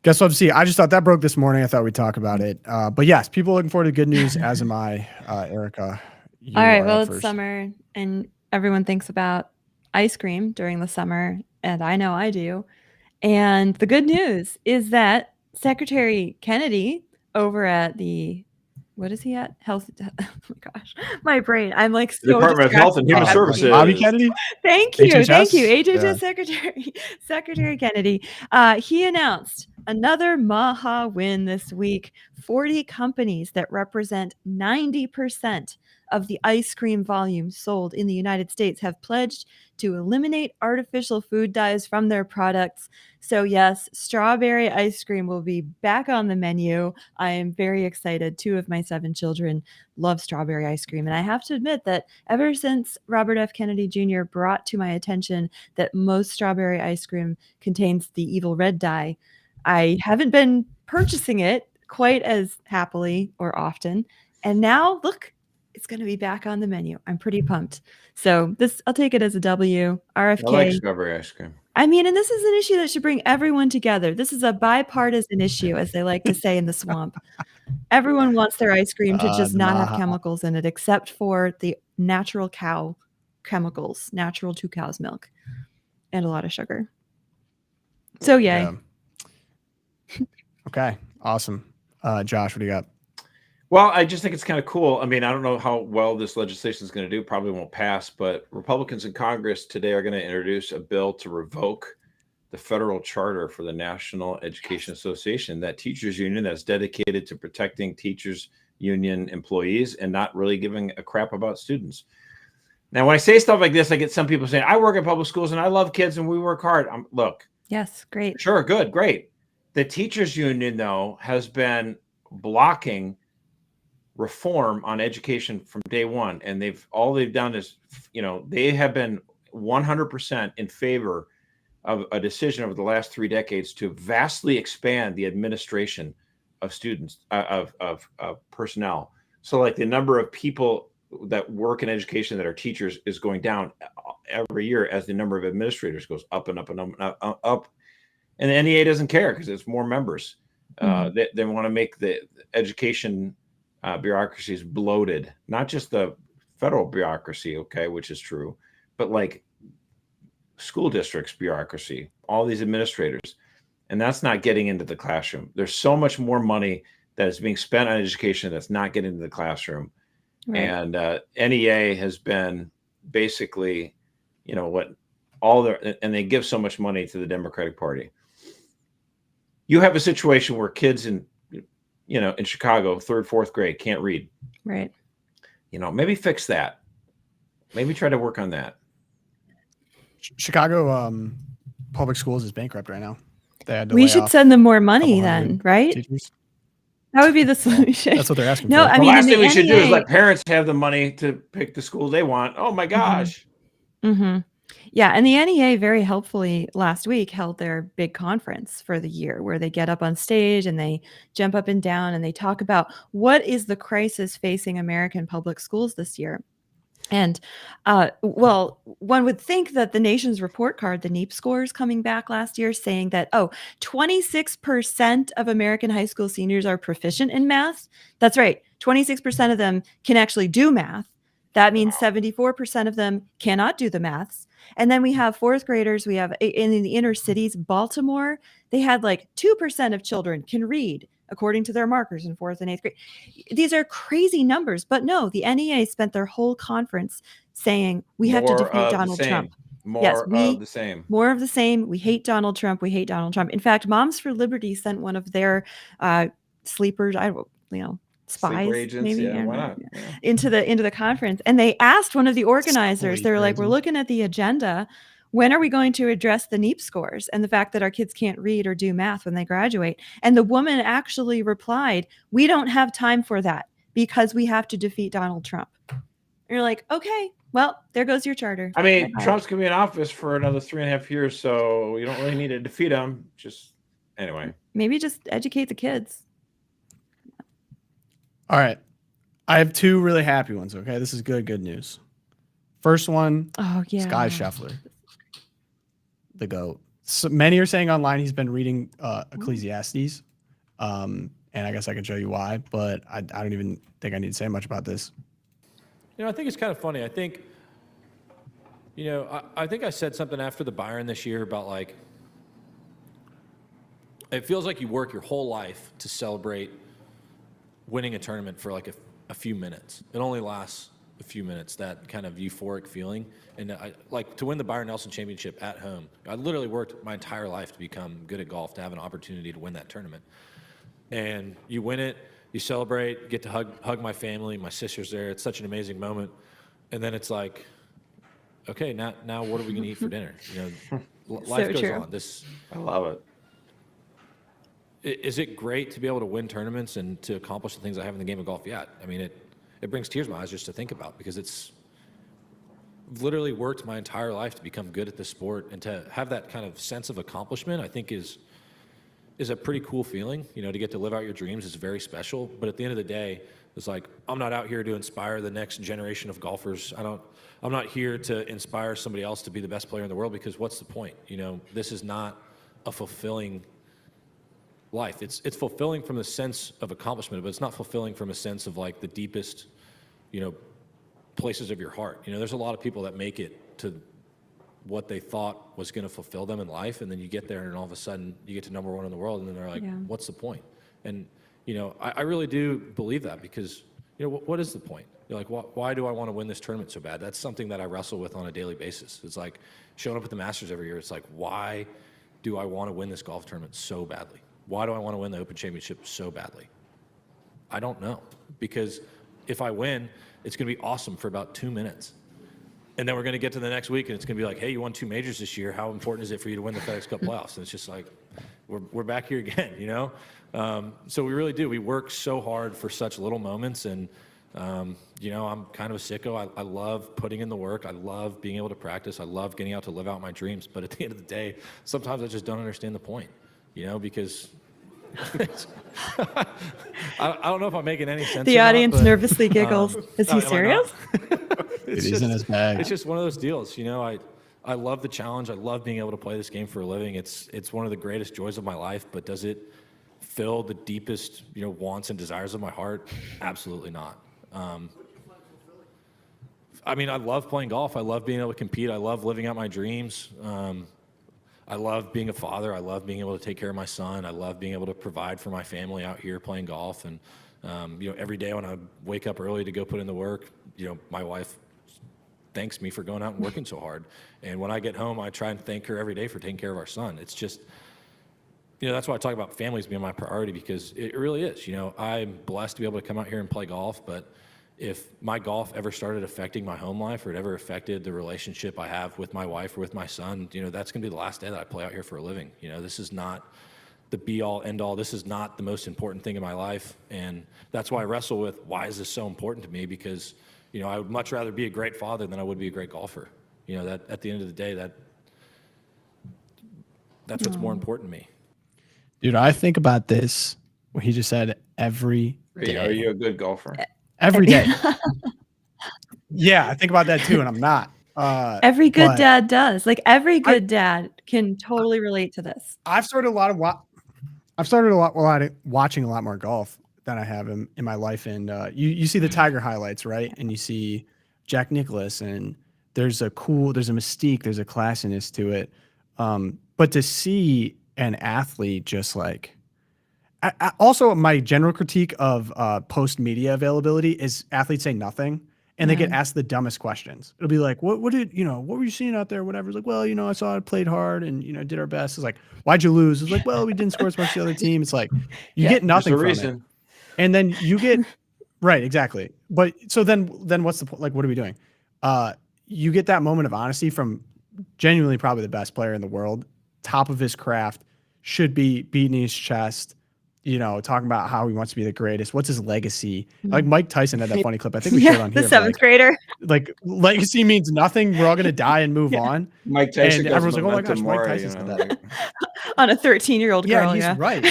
Guess what? See, I just thought that broke this morning. I thought we'd talk about it. But yes, people looking forward to good news, as am I, Erica. You All right. are Well, up it's first. summer and everyone thinks about ice cream during the summer. And I know I do. And the good news is that Secretary Kennedy over at the, what is he at? Health. Oh my gosh, my brain. I'm like so Department of Health and Human distracted. Services. Bobby Kennedy? Thank you. Thank you. HHS? HHS Yeah. Secretary Kennedy. He announced another Maha win this week. 40 companies that represent 90% of the ice cream volume sold in the United States have pledged to eliminate artificial food dyes from their products. So yes, strawberry ice cream will be back on the menu. I am very excited. 2 of my 7 children love strawberry ice cream. And I have to admit that ever since Robert F. Kennedy Jr. brought to my attention that most strawberry ice cream contains the evil red dye, I haven't been purchasing it quite as happily or often. And now, look, it's going to be back on the menu. I'm pretty pumped. So I'll take it as a W. RFK. I like strawberry ice cream. I mean, and this is an issue that should bring everyone together. This is a bipartisan issue, as they like to say in the swamp. Everyone wants their ice cream to just not have chemicals in it, except for the natural cow chemicals, natural to cow's milk, and a lot of sugar. So yay. Yeah. Okay, awesome. Josh, what do you got? Well, I just think it's kind of cool. I mean, I don't know how well this legislation is going to do. Probably won't pass, but Republicans in Congress today are going to introduce a bill to revoke the federal charter for the National Education Association, that teachers union that's dedicated to protecting teachers union employees and not really giving a crap about students. Now, when I say stuff like this, I get some people saying, I work in public schools and I love kids and we work hard. Look. Yes, great. Sure, good, great. The teachers union, though, has been blocking reform on education from day one. And all they've done is, they have been 100% in favor of a decision over the last 3 decades to vastly expand the administration of students, of personnel. So like the number of people that work in education that are teachers is going down every year as the number of administrators goes up and up and up and up. And the NEA doesn't care because it's more members. They want to make the education bureaucracies bloated, not just the federal bureaucracy, okay, which is true, but like school districts bureaucracy, all these administrators. And that's not getting into the classroom. There's so much more money that is being spent on education that's not getting into the classroom. Right. And NEA has been basically, and they give so much money to the Democratic Party. You have a situation where kids in Chicago, 3rd, 4th grade can't read. Right. maybe fix that. Maybe try to work on that. Chicago public schools is bankrupt right now. They had to We lay should off send them more a money couple hundred then, right? teachers. That would be the solution. That's what they're asking No, for. I The mean, last in thing the we should do is NEA let parents have the money to pick the school they want. Oh my gosh. Mm-hmm. Yeah, and the NEA very helpfully last week held their big conference for the year where they get up on stage and they jump up and down and they talk about what is the crisis facing American public schools this year. And well, one would think that the nation's report card, the NEEP scores coming back last year saying that, 26% of American high school seniors are proficient in math. That's right. 26% of them can actually do math. That means 74% of them cannot do the maths. And then we have fourth graders. We have in the inner cities, Baltimore, they had like 2% of children can read according to their markers in fourth and eighth grade. These are crazy numbers, but no, the NEA spent their whole conference saying we have to defeat Donald Trump. More of the same. More of the same. We hate Donald Trump. We hate Donald Trump. In fact, Moms for Liberty sent one of their sleepers, spies, Sleeper agents, maybe, yeah, why not? Yeah. into the conference, and they asked one of the organizers. They were like, "We're looking at the agenda. When are we going to address the NEEP scores and the fact that our kids can't read or do math when they graduate?" And the woman actually replied, "We don't have time for that because we have to defeat Donald Trump." And you're like, okay, well, there goes your charter. I mean, Trump's going to be in office for another 3.5 years, so you don't really need to defeat him. Just anyway. Maybe just educate the kids. All right. I have two really happy ones. Okay. This is good news. First one, Oh yeah, Scottie Scheffler, the GOAT. So many are saying online he's been reading Ecclesiastes. And I guess I could show you why, but I don't even think I need to say much about this. I think it's kind of funny. I think, I think I said something after the Byron this year about like, it feels like you work your whole life to celebrate winning a tournament for like a few minutes. It only lasts a few minutes, that kind of euphoric feeling. And to win the Byron Nelson Championship at home, I literally worked my entire life to become good at golf, to have an opportunity to win that tournament. And you win it, you celebrate, get to hug my family, my sister's there. It's such an amazing moment. And then it's like, okay, now what are we going to eat for dinner? Life goes on. I love it. Is it great to be able to win tournaments and to accomplish the things I have in the game of golf? Yeah. I mean, it brings tears to my eyes just to think about, because it's literally worked my entire life to become good at this sport, and to have that kind of sense of accomplishment, I think is a pretty cool feeling. To get to live out your dreams is very special. But at the end of the day, it's like, I'm not out here to inspire the next generation of golfers. I'm not here to inspire somebody else to be the best player in the world, because what's the point? This is not a fulfilling life. It's fulfilling from the sense of accomplishment, but it's not fulfilling from a sense of like the deepest, places of your heart. There's a lot of people that make it to what they thought was going to fulfill them in life, and then you get there and all of a sudden you get to number one in the world, and then they're like, what's the point? And I really do believe that, because what is the point? You're like, why do I want to win this tournament so bad? That's something that I wrestle with on a daily basis. It's like showing up at the Masters every year. It's like, why do I want to win this golf tournament so badly? Why do I want to win the Open Championship so badly? I don't know, because if I win, it's going to be awesome for about 2 minutes. And then we're going to get to the next week, and it's going to be like, hey, you won 2 majors this year. How important is it for you to win the FedEx Cup playoffs? And it's just like, we're back here again, So we really do. We work so hard for such little moments. And, I'm kind of a sicko. I love putting in the work. I love being able to practice. I love getting out to live out my dreams. But at the end of the day, sometimes I just don't understand the point, because I don't know if I'm making any sense. The audience nervously giggles. Is he serious? It isn't as bad. It's just one of those deals. I love the challenge. I love being able to play this game for a living. It's one of the greatest joys of my life. But does it fill the deepest, wants and desires of my heart? Absolutely not. I mean, I love playing golf. I love being able to compete. I love living out my dreams. I love being a father. I love being able to take care of my son. I love being able to provide for my family out here playing golf. And, every day when I wake up early to go put in the work, my wife thanks me for going out and working so hard. And when I get home, I try and thank her every day for taking care of our son. It's just, that's why I talk about families being my priority, because it really is. I'm blessed to be able to come out here and play golf, but if my golf ever started affecting my home life, or it ever affected the relationship I have with my wife or with my son, that's going to be the last day that I play out here for a living. This is not the be all end all. This is not the most important thing in my life. And that's why I wrestle with, why is this so important to me? Because, I would much rather be a great father than I would be a great golfer. That at the end of the day, that's what's more important to me. Dude, I think about this, what he just said, every day. Are you a good golfer? Every day. Yeah, I think about that too, and I'm not. Every good dad does. Like every good dad can totally relate to this. I've started watching a lot more golf than I have in my life. And you see the Tiger highlights, right? And you see Jack Nicklaus, and there's a mystique, there's a classiness to it. But to see an athlete just like, also my general critique of post media availability is athletes say nothing and they get asked the dumbest questions. It'll be like, what were you seeing out there? Whatever. It's like, well, I saw it played hard and, did our best. It's like, why'd you lose? It's like, well, we didn't score as much as the other team. It's like, you get nothing from it. And then you get, right, exactly. But so then what's the point? Like, what are we doing? You get that moment of honesty from genuinely probably the best player in the world, top of his craft, should be beating his chest, talking about how he wants to be the greatest. What's his legacy? Like Mike Tyson had that funny clip. I think we showed on here. The seventh grader. Like legacy means nothing. We're all going to die and move on. Mike Tyson. And everyone's like, oh my gosh, Mike Tyson said that. On a 13-year-old girl. Yeah, he's right.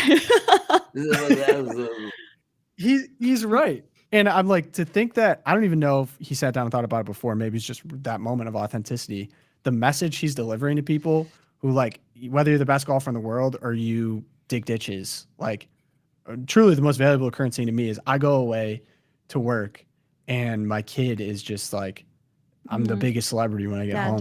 He's right. And I'm like, to think that, I don't even know if he sat down and thought about it before. Maybe it's just that moment of authenticity. The message he's delivering to people who, like, whether you're the best golfer in the world or you dig ditches, like, truly the most valuable currency to me is I go away to work and my kid is just like, I'm the biggest celebrity when I get home.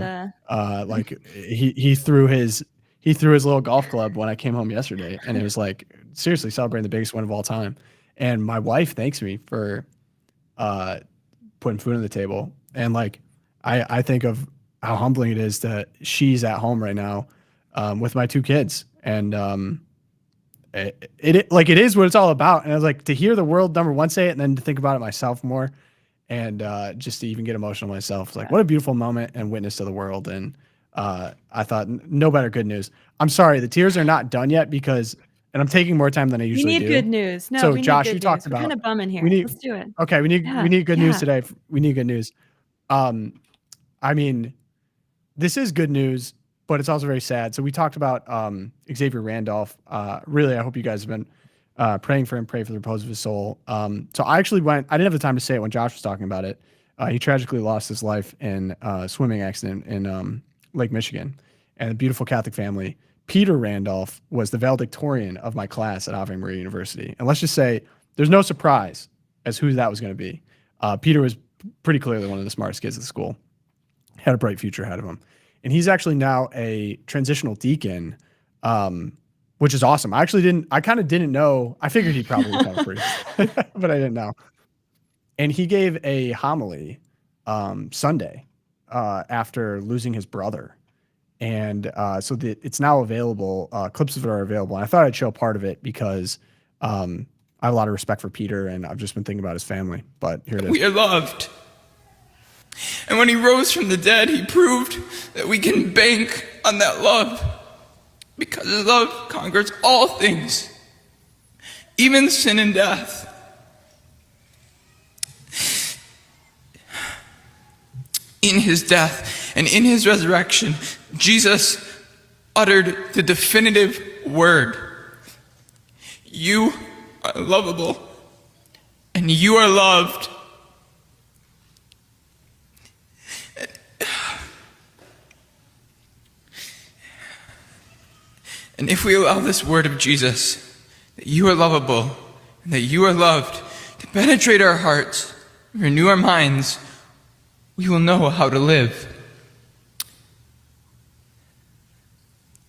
Like he threw his little golf club when I came home yesterday, and it was like, seriously celebrating the biggest win of all time. And my wife thanks me for putting food on the table. And like, I think of how humbling it is that she's at home right now with my two kids. And it is what it's all about. And I was like, to hear the world number one say it, and then to think about it myself more, and just to even get emotional myself. It's like, what a beautiful moment and witness to the world. And I thought, no better good news. I'm sorry, the tears are not done yet and I'm taking more time than I usually do. We need good news. No, so we Josh, need good you talked news. We're about kind of bumming here. Let's do it. Okay, we need good news today. We need good news. I mean, this is good news, but it's also very sad. So we talked about Xavier Randolph. Really, I hope you guys have been praying for him, pray for the repose of his soul. So I actually I didn't have the time to say it when Josh was talking about it. He tragically lost his life in a swimming accident in Lake Michigan, and a beautiful Catholic family. Peter Randolph was the valedictorian of my class at Ave Maria University. And let's just say there's no surprise as who that was going to be. Peter was pretty clearly one of the smartest kids at the school, had a bright future ahead of him. And he's actually now a transitional deacon, which is awesome. I kind of didn't know. I figured he'd probably become a priest, but I didn't know. And he gave a homily Sunday after losing his brother. And so it's now available. Clips of it are available. And I thought I'd show part of it because I have a lot of respect for Peter, and I've just been thinking about his family. But here it is. We are loved. And when he rose from the dead, he proved that we can bank on that love, because his love conquers all things, even sin and death. In his death and in his resurrection, Jesus uttered the definitive word: you are lovable and you are loved. And if we allow this word of Jesus, that you are lovable and that you are loved, to penetrate our hearts, renew our minds, we will know how to live.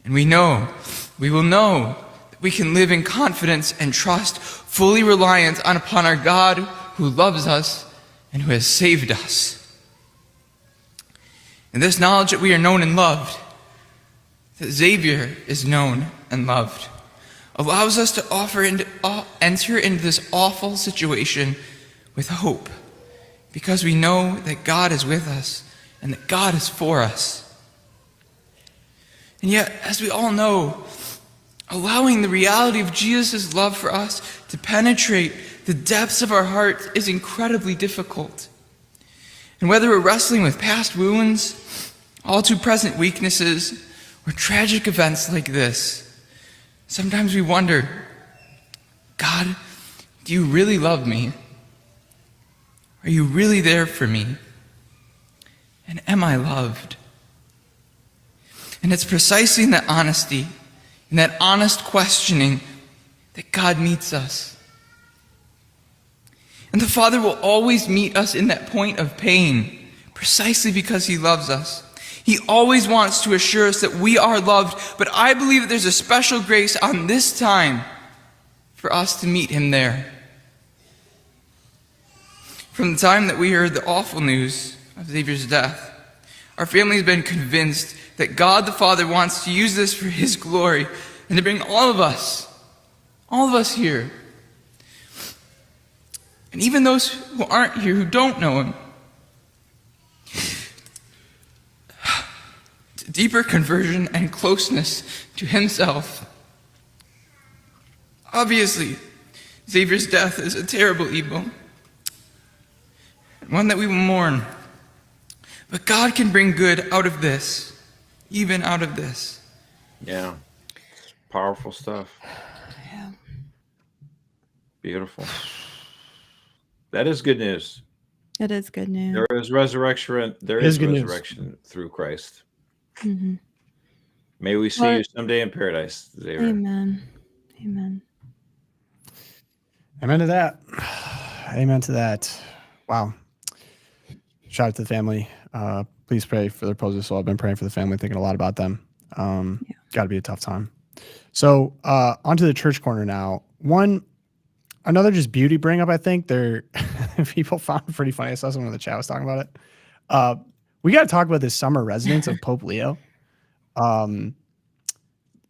And we will know that we can live in confidence and trust, fully reliant upon our God who loves us and who has saved us. And this knowledge that we are known and loved, that Xavier is known and loved, allows us to enter into this awful situation with hope because we know that God is with us and that God is for us. And yet, as we all know, allowing the reality of Jesus' love for us to penetrate the depths of our hearts is incredibly difficult. And whether we're wrestling with past wounds, all too present weaknesses, or tragic events like this, sometimes we wonder, God, do you really love me? Are you really there for me? And am I loved? And it's precisely in that honesty, in that honest questioning, that God meets us. And the Father will always meet us in that point of pain, precisely because he loves us. He always wants to assure us that we are loved, but I believe that there's a special grace on this time for us to meet him there. From the time that we heard the awful news of Xavier's death, our family has been convinced that God the Father wants to use this for his glory and to bring all of us here, and even those who aren't here, who don't know him, to deeper conversion and closeness to himself. Obviously, Xavier's death is a terrible evil, and one that we will mourn. But God can bring good out of this, even out of this. Yeah. Powerful stuff. Yeah. Beautiful. That is good news. It is good news. There is resurrection. There It is is good news. resurrection through Christ. Mhm. May we see Well, you someday in paradise, Xavier. Amen. Amen. Amen to that. Amen to that. Wow. Shout out to the family. Please pray for their poses. So I've been praying for the family, thinking a lot about them. Got to be a tough time. So onto the church corner now. Another just beauty bring up. I think people found it pretty funny. I saw someone in the chat was talking about it. We got to talk about this summer residence of Pope Leo.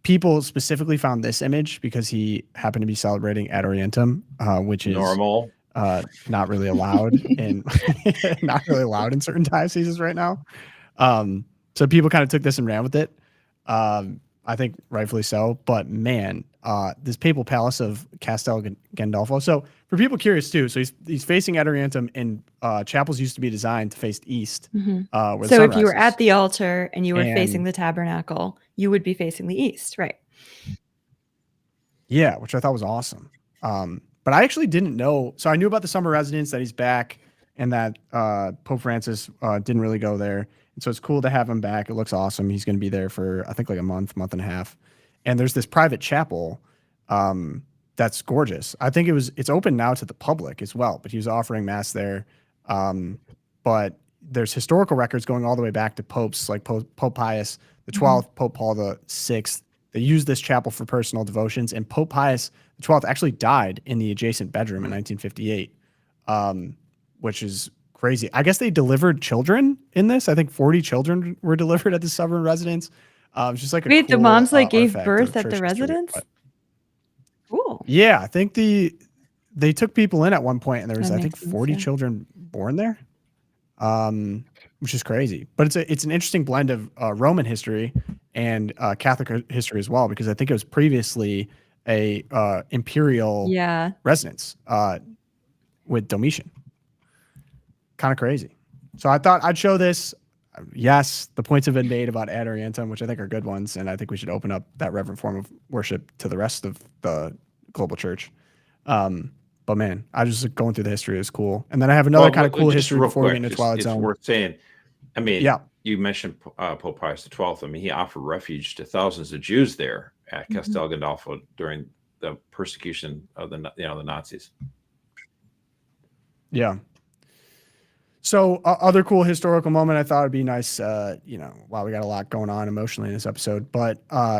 People specifically found this image because he happened to be celebrating Ad Orientem, which is Normal. not really allowed in certain dioceses right now. So people kind of took this and ran with it. I think rightfully so. But man, this papal palace of Castel Gandolfo. So for people curious too, so he's facing Ad Orientem, and chapels used to be designed to face east. Mhm. Where the So sun if you were rises. at the altar and you were And- facing the tabernacle, you would be facing the east, right? Yeah, which I thought was awesome. But I actually didn't know. So I knew about the summer residence, that he's back, and that Pope Francis didn't really go there. And so it's cool to have him back. It looks awesome. He's going to be there for, I think, like a month and a half. And there's this private chapel that's gorgeous. I think it's open now to the public as well, but he was offering mass there. But there's historical records going all the way back to popes like Pope Pius the 12th, Pope Paul the 6th. They used this chapel for personal devotions, and Pope Pius the 12th actually died in the adjacent bedroom in 1958, which is crazy. I guess they delivered children in this. I think 40 children were delivered at the summer residence. It's just like Wait, the cool, moms like gave artifact birth of at the church history. residence? But Cool. yeah, I think they took people in at one point, and there was That I think makes sense, 40 yeah. children born there, which is crazy. But it's an interesting blend of Roman history and Catholic history as well, because I think it was previously a imperial Yeah. residence with Domitian. Kind of crazy. So I thought I'd show this. Yes, the points have been made about Ad Orientem, which I think are good ones, and I think we should open up that reverent form of worship to the rest of the global church. But man, I just going through the history is cool. And then I have another kind of cool just history real before we quick, get into just- Twilight it's Zone. worth saying. I mean, Yeah. you mentioned Pope Pius XII. I mean, he offered refuge to thousands of Jews there at Castel Gandolfo during the persecution of the Nazis. Yeah. So other cool historical moment I thought would be nice, wow, we got a lot going on emotionally in this episode, but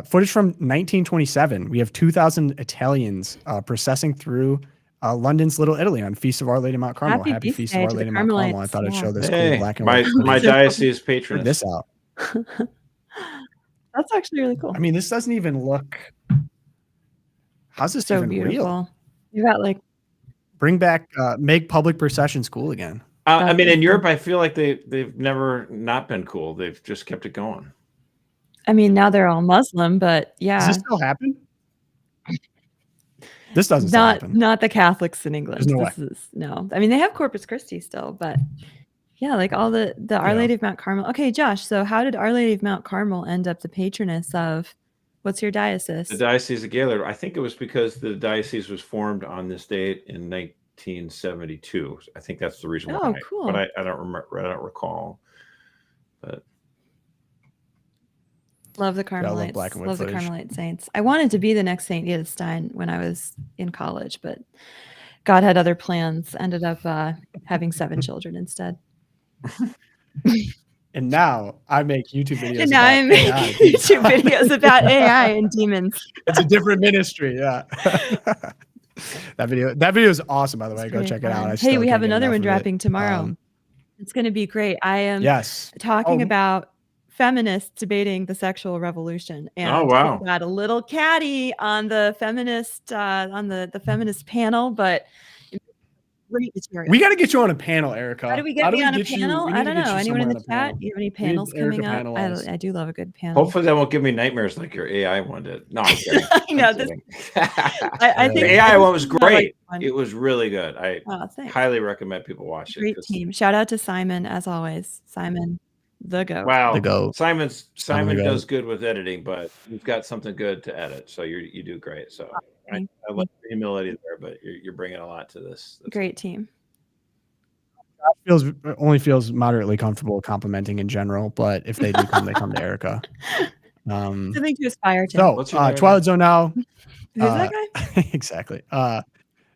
footage from 1927, we have 2,000 Italians processing through London's Little Italy on Feast of Our Lady of Mount Carmel. Happy Happy feast Feast day of Our to the Lady of Mount Carmel. I Carmelites, thought I'd yeah. show this Hey, cool black and my white. diocese Check patron. this out. That's actually really cool. I mean, this doesn't even look. How's this So even beautiful. real? You got like Bring back, make public processions cool again. I mean, in That's- Europe, I feel like they've never not been cool. They've just kept it going. I mean, now they're all Muslim, but Does yeah, this still happen? This doesn't still happen. not the Catholics in England. There's no This is no. I mean, they have Corpus Christi still, but yeah, like all the Our Yeah. Lady of Mount Carmel. Okay, Josh. So how did Our Lady of Mount Carmel end up the patroness of? What's your diocese? The Diocese of Gaylord. I think it was because the diocese was formed on this date in 1972. I think that's the reason Oh, why. cool. But I don't remember. I don't recall. But Love the I love Carmelites. black and white Love the footage. Carmelite saints. I wanted to be the next Saint Edith Stein when I was in college, but God had other plans. Ended up having 7 children instead. And now I make YouTube videos. And now about I'm making AI. YouTube videos about AI and demons. It's a different ministry. Yeah. That video is awesome, by the way. It's Go pretty check it out. fun. I Hey, still we can't have get another enough one of it. dropping tomorrow. It's going to be great. I am Yes. talking Oh. about feminists debating the sexual revolution, and Oh, wow. we got a little catty on the feminist on the feminist panel, but great material. We got to get you on a panel, Erica. How do we get me on a panel? I don't know. Anyone in the chat? You have any panels coming up? I do love a good panel. hopefully that won't give me nightmares like your AI one did. No, I'm kidding. I know I'm this. kidding. I think The AI one was this is more like great. fun. It was really good. I Oh, thanks. highly recommend people watch it. Great 'cause- team. Shout out to Simon as always. Simon, the goat. Wow. The goat. Simon the goat. does good with editing, but you've got something good to edit, so you do great. So I love the humility there, but you're bringing a lot to this. That's Great team. Only feels moderately comfortable complimenting in general, but if they do come, they come to Erica. Something to aspire to. So What's your name? Twilight Zone now. Who's that guy? Exactly.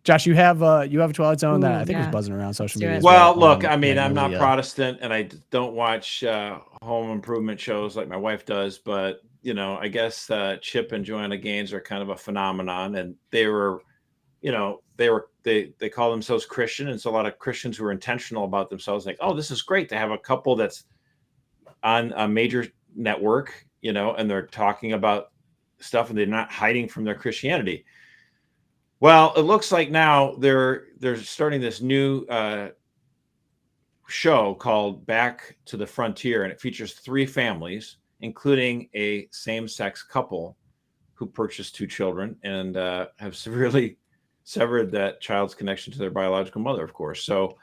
Josh, you have a Twilight Zone that Ooh, I think was yeah. buzzing around social do media. it. as Well, look, on I mean, I'm not Magnolia. Protestant, and I don't watch home improvement shows like my wife does. But I guess Chip and Joanna Gaines are kind of a phenomenon, and they were, they call themselves Christian, and so a lot of Christians who are intentional about themselves, like, oh, this is great to have a couple that's on a major network, and they're talking about stuff, and they're not hiding from their Christianity. Well, it looks like now they're starting this new show called Back to the Frontier, and it features 3 families, including a same-sex couple who purchased 2 children and have severely severed that child's connection to their biological mother, of course. So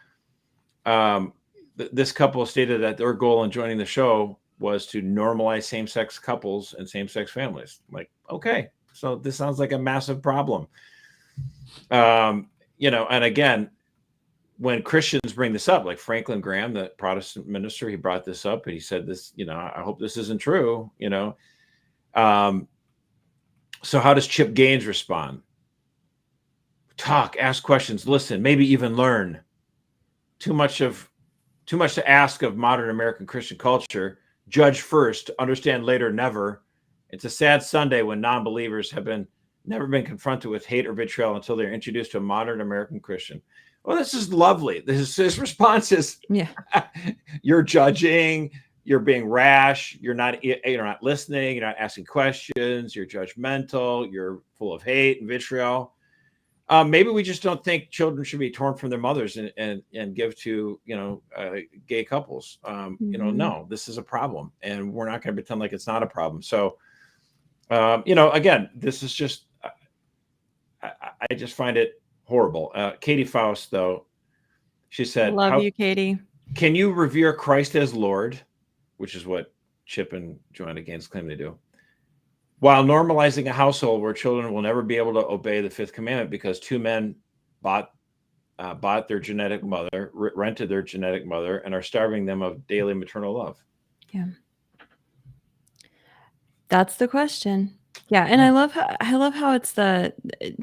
this couple stated that their goal in joining the show was to normalize same-sex couples and same-sex families. Like, okay, so this sounds like a massive problem. And again, when Christians bring this up, like Franklin Graham, the Protestant minister, he brought this up and he said this, I hope this isn't true, So how does Chip Gaines respond? Talk, ask questions, listen, maybe even learn. Too much to ask of modern American Christian culture. Judge first, understand later, never. It's a sad Sunday when non-believers have never been confronted with hate or vitriol until they're introduced to a modern American Christian. Well, this is lovely. His response is, Yeah. You're judging, you're being rash, you're not listening, you're not asking questions, you're judgmental, you're full of hate and vitriol. Maybe we just don't think children should be torn from their mothers and give to gay couples. No, this is a problem, and we're not going to pretend like it's not a problem. So, again, this is just I just find it horrible. Katie Faust, though, she said, Love you, Katie. Can you revere Christ as Lord, which is what Chip and Joanna Gaines claim they do, while normalizing a household where children will never be able to obey the 5th commandment because 2 men bought their genetic mother, rented their genetic mother, and are starving them of daily maternal love? Yeah. That's the question. Yeah, and I love how it's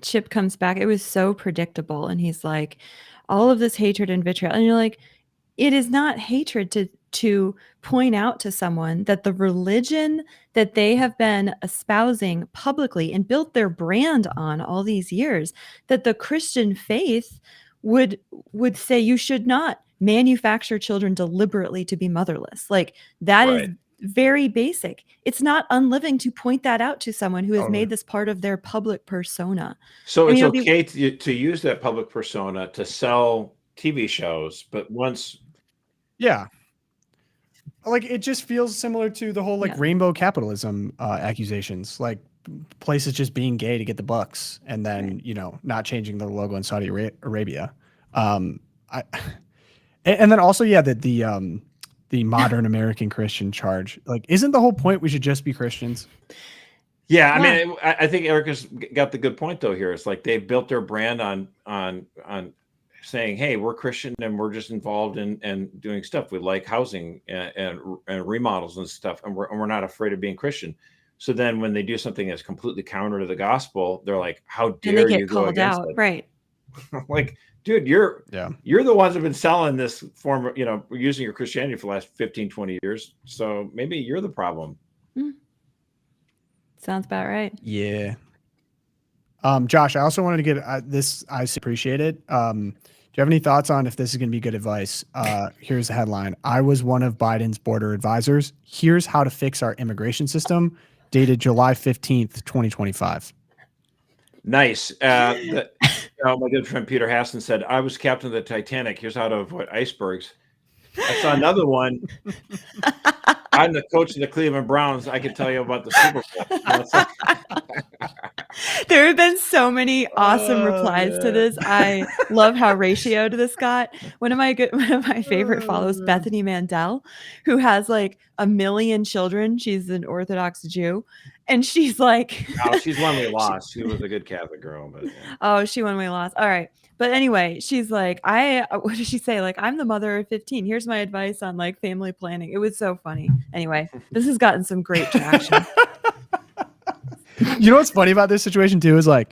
Chip comes back. It was so predictable, and he's like, all of this hatred and vitriol, and you're like, it is not hatred to point out to someone that the religion that they have been espousing publicly and built their brand on all these years, that the Christian faith would say you should not manufacture children deliberately to be motherless. Like that is Right. very basic. It's not unliving to point that out to someone who has Totally. made this part of their public persona. So I it's mean, it'll be- okay to use that public persona to sell TV shows, but once. Yeah. Like it just feels similar to the whole like rainbow capitalism accusations, like places just being gay to get the bucks and then, not changing the logo in Saudi Arabia. And then also, the modern American Christian charge, like, isn't the whole point we should just be Christians? Yeah, I mean, I think Erica's got the good point though here. It's like they've built their brand on saying, hey, we're Christian and we're just involved in doing stuff. We like housing and remodels and stuff, and we're not afraid of being Christian. So then when they do something that's completely counter to the gospel, they're like, how dare you go against it? Right. Like, dude, you're the ones who've been selling this form of, using your Christianity for the last 15, 20 years. So maybe you're the problem. Sounds about right. Yeah. Josh, I also wanted to get this. I appreciate it. Do you have any thoughts on if this is going to be good advice? Here's the headline. I was one of Biden's border advisors. Here's how to fix our immigration system. Dated July 15th, 2025. Nice. My good friend Peter Hassan said, I was captain of the Titanic. Here's how to avoid icebergs. I saw another one. I'm the coach of the Cleveland Browns. I can tell you about the Super Bowl. There have been so many awesome replies to this. I love how ratioed this got. One of my favorite follows Bethany Mandel, who has like 1 million children. She's an Orthodox Jew, and she's like, no, she's one we lost. She was a good Catholic girl, but oh, she won, we lost. All right. But anyway, she's like, what did she say? Like, I'm the mother of 15. Here's my advice on like family planning. It was so funny. Anyway, this has gotten some great traction. You know what's funny about this situation too is like,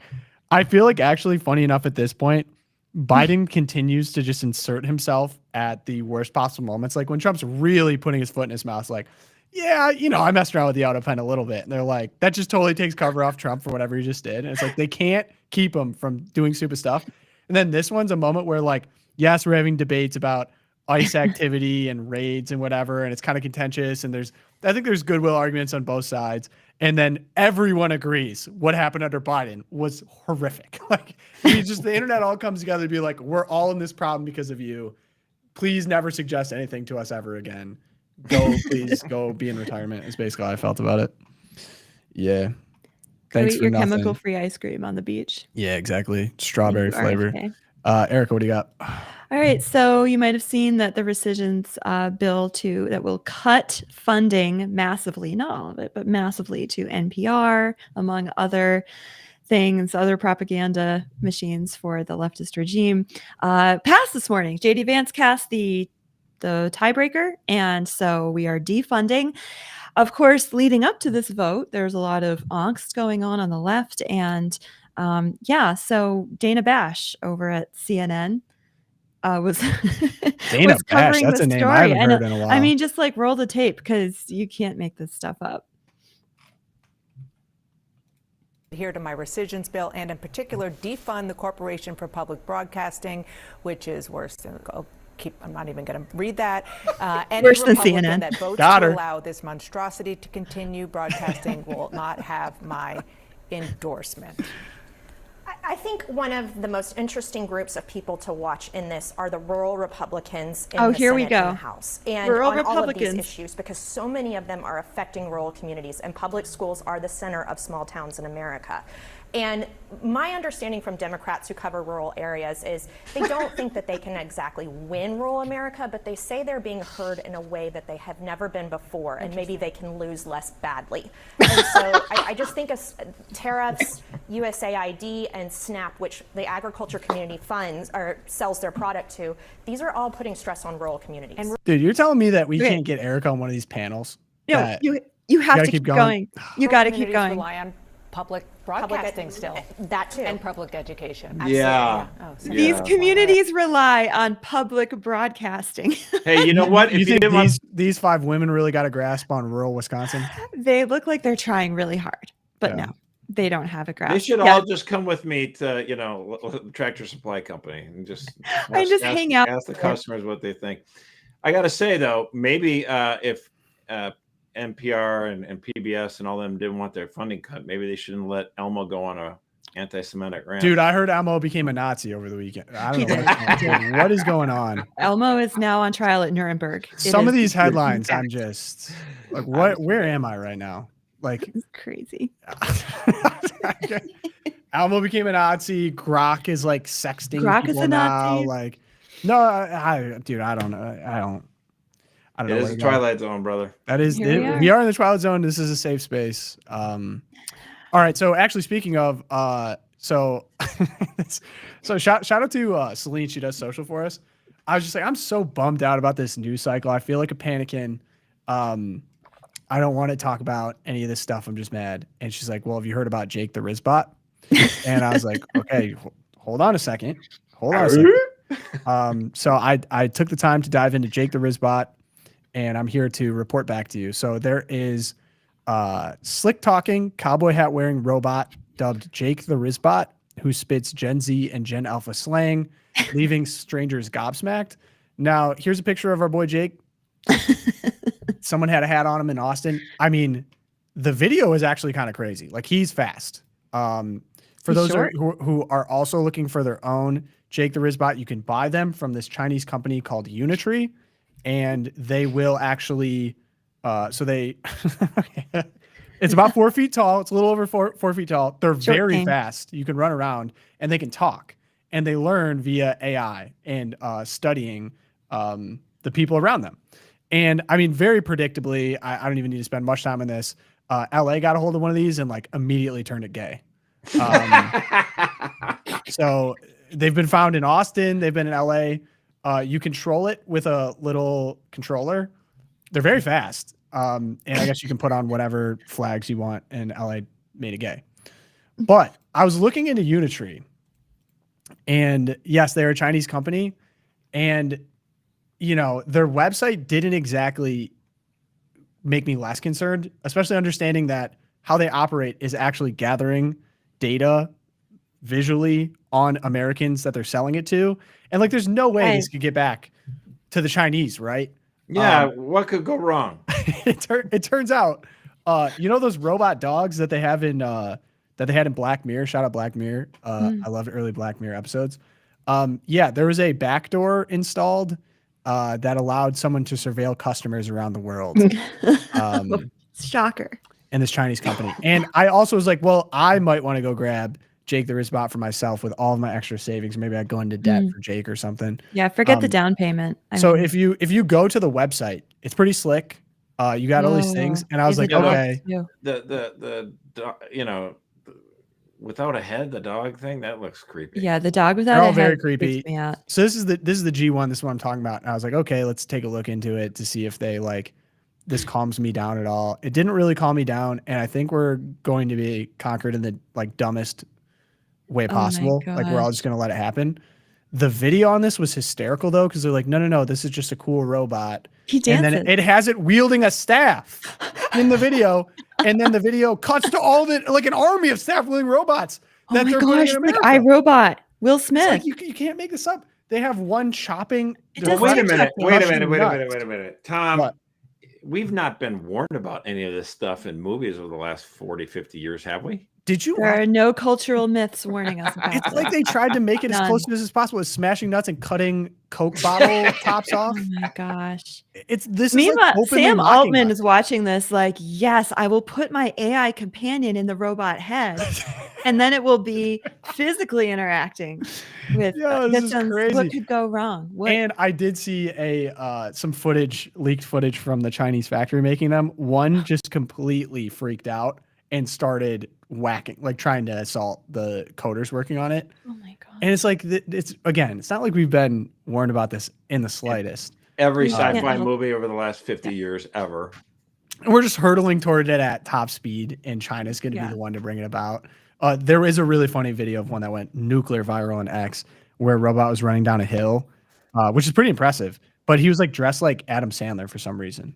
I feel like actually funny enough at this point, Biden continues to just insert himself at the worst possible moments. Like when Trump's really putting his foot in his mouth, like, yeah, I messed around with the auto pen a little bit. And they're like, that just totally takes cover off Trump for whatever he just did. And it's like, they can't keep him from doing stupid stuff. And then this one's a moment where like, yes, we're having debates about ICE activity and raids and whatever. And it's kind of contentious. And I think there's goodwill arguments on both sides. And then everyone agrees what happened under Biden was horrific. Like the internet all comes together to be like, we're all in this problem because of you. Please never suggest anything to us ever again. Please go be in retirement is basically how I felt about it. Yeah. Thanks eat for your nothing. chemical-free ice cream on the beach. Yeah, exactly. Strawberry flavor. RFK. Erica, what do you got? All right. So you might have seen that the rescissions bill that will cut funding massively, not all of it, but massively to NPR, among other things, other propaganda machines for the leftist regime, passed this morning. JD Vance cast the tiebreaker. And so we are defunding. Of course, leading up to this vote, there's a lot of angst going on the left. And so Dana Bash over at CNN was covering that's the a name story. I haven't heard in a while. I mean, just like roll the tape because you can't make this stuff up. Here to my rescissions bill, and in particular, defund the Corporation for Public Broadcasting, which is worse than. I'm not even going to read that. Worse than CNN. That votes to allow this monstrosity to continue broadcasting will not have my endorsement. I think one of the most interesting groups of people to watch in this are the rural Republicans in the Senate and the House. And rural on Republicans. all of these issues, because so many of them are affecting rural communities, and public schools are the center of small towns in America. And my understanding from Democrats who cover rural areas is they don't think that they can exactly win rural America, but they say they're being heard in a way that they have never been before, and maybe they can lose less badly. And so I just think of tariffs, USAID, and SNAP, which the agriculture community funds or sells their product to, these are all putting stress on rural communities. Dude, you're telling me that we can't get Erica on one of these panels? No, you have to keep going. You got to keep going. Rely on public broadcasting still. That too. And public education. Yeah. These communities rely on public broadcasting. Hey, you know what? You think these 5 women really got a grasp on rural Wisconsin? They look like they're trying really hard, but no, they don't have a grasp. They should all just come with me to, Tractor Supply Company and just hang out. Ask the customers what they think. I got to say though, maybe if NPR and PBS and all them didn't want their funding cut, maybe they shouldn't let Elmo go on a anti-Semitic rant. Dude, I heard Elmo became a Nazi over the weekend. I don't know what is going on. Elmo is now on trial at Nuremberg. Some of these headlines, I'm just like, what? Where am I right now? Like, It's crazy. Elmo became a Nazi. Grok is like sexting Grok is people a now. Nazi. Like, no, dude, I don't know. I don't It know. is where the to go. Twilight Zone, brother. That is, Here we are. we are in the Twilight Zone. This is a safe space. All right. So actually, speaking of, so shout out to Celine. She does social for us. I was just like, I'm so bummed out about this news cycle. I feel like a panikin. I don't want to talk about any of this stuff. I'm just mad. And she's like, well, have you heard about Jake the Rizzbot? And I was like, okay, hold on a second. So I took the time to dive into Jake the Rizzbot, and I'm here to report back to you. So there is slick talking, cowboy hat wearing robot dubbed Jake the Rizzbot, who spits Gen Z and Gen Alpha slang, leaving strangers gobsmacked. Now, here's a picture of our boy Jake. Someone had a hat on him in Austin. I mean, the video is actually kind of crazy. Like, he's fast. For those who are also looking for their own Jake the Rizzbot, you can buy them from this Chinese company called Unitree, and they will actually it's about 4 feet tall. It's a little over four feet tall. They're very fast. You can run around, and they can talk, and they learn via AI and studying the people around them. And I mean, very predictably, I don't even need to spend much time on this. LA got a hold of one of these and like immediately turned it gay. So they've been found in Austin. They've been in LA. You control it with a little controller. They're very fast. And I guess you can put on whatever flags you want, and LA made it gay. But I was looking into Unitree, and yes, they're a Chinese company, and you know, their website didn't exactly make me less concerned, especially understanding that how they operate is actually gathering data visually on Americans that they're selling it to. And like, there's no way this could get back to the Chinese, right? Yeah. What could go wrong? It turns out, you know, those robot dogs that they have in, that they had in Black Mirror, shout out Black Mirror. I loved early Black Mirror episodes. Yeah, there was a backdoor installed that allowed someone to surveil customers around the world. Shocker. And this Chinese company. And I also was like, well, I might want to go grab Jake the Rizzbot for myself with all of my extra savings. Maybe I'd go into debt for Jake or something. Yeah, forget the down payment. I mean, if you go to the website, it's pretty slick. You got all these things. And I was like, okay. The you know, without a head, the dog thing, that looks creepy. Yeah, the dog without They're all a very head creepy. freaks me out. So this is the G1. This is what I'm talking about. And I was like, okay, let's take a look into it to see if they like this calms me down at all. It didn't really calm me down, and I think we're going to be conquered in the like dumbest way possible. Like, we're all just gonna let it happen. The video on this was hysterical though, because they're like, no, this is just a cool robot. He dances. And then it has it wielding a staff in the video, and then the video cuts to all the like an army of staff wielding robots. Oh my gosh, like iRobot, Will Smith. Like, you can't make this up. They have one chopping. Wait a minute. Tom, what? We've not been warned about any of this stuff in movies over the last 40, 50 years, have we? Did you? There are no cultural myths warning us about It's like they tried to make it as close to this as possible as smashing nuts and cutting Coke bottle tops off. Oh my gosh. Meanwhile, like Sam Altman is watching this like, yes, I will put my AI companion in the robot head, and then it will be physically interacting with. This is crazy. What could go wrong? And I did see some leaked footage from the Chinese factory making them. One just completely freaked out and started whacking, like trying to assault the coders working on it. Oh my god! And it's like it's not like we've been warned about this in the slightest. Every sci-fi movie over the last 50 years ever. And we're just hurtling toward it at top speed, and China's going to be the one to bring it about. There is a really funny video of one that went nuclear viral on X, where a robot was running down a hill, which is pretty impressive. But he was like dressed like Adam Sandler for some reason.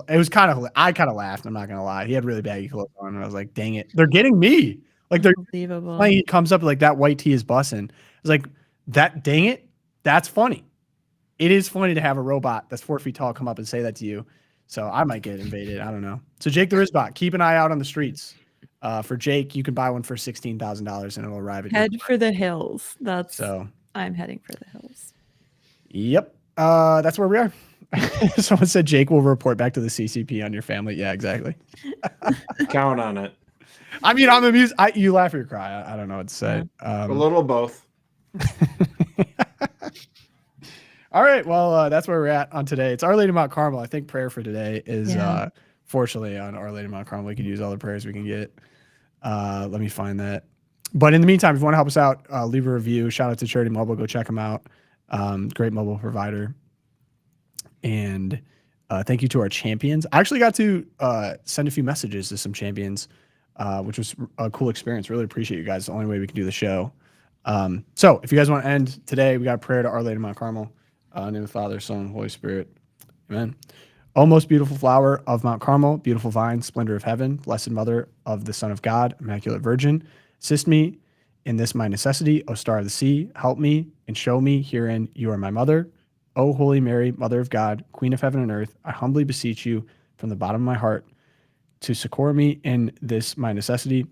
It was kind of, I kind of laughed. I'm not gonna lie. He had really baggy clothes on, and I was like, "Dang it, they're getting me!" Like he comes up like that white tee is bussing. It's like that. Dang it, that's funny. It is funny to have a robot that's 4 feet tall come up and say that to you. So I might get invaded. I don't know. So Jake the Rizzbot, keep an eye out on the streets. For Jake, you can buy one for $16,000 and it'll arrive at your Head for the hills. So I'm heading for the hills. Yep. That's where we are. Someone said Jake will report back to the CCP on your family. Yeah, exactly. Count on it. I mean, I'm amused. You laugh or you cry. I don't know what to say. A little of both. All right. Well, that's where we're at on today. It's Our Lady of Mount Carmel. I think prayer for today is fortunately on Our Lady of Mount Carmel. We could use all the prayers we can get. Let me find that. But in the meantime, if you want to help us out, leave a review. Shout out to Charity Mobile. Go check them out. Great mobile provider. And thank you to our champions. I actually got to send a few messages to some champions, which was a cool experience. Really appreciate you guys. It's the only way we can do the show. So if you guys want to end today, we got a prayer to Our Lady of Mount Carmel. In the name of the Father, Son, Holy Spirit. Amen. O most beautiful flower of Mount Carmel, beautiful vine, splendor of heaven, blessed mother of the Son of God, immaculate virgin, assist me in this my necessity, O star of the sea, help me and show me herein you are my mother. O Holy Mary, Mother of God, Queen of heaven and earth, I humbly beseech you from the bottom of my heart to succor me in this my necessity.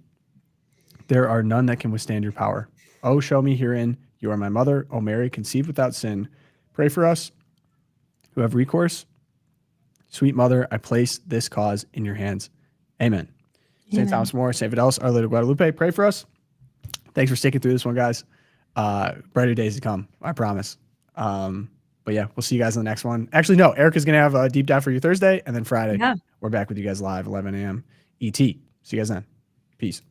There are none that can withstand your power. O show me herein you are my mother. O Mary, conceived without sin, pray for us who have recourse. Sweet Mother, I place this cause in your hands. Amen. St. Thomas More, St. Fidelis, Our Lady of Guadalupe, pray for us. Thanks for sticking through this one, guys. Brighter days to come, I promise. But yeah, we'll see you guys in the next one. Actually, no, Erica's going to have a deep dive for you Thursday, and then Friday, we're back with you guys live, 11 a.m. ET. See you guys then. Peace.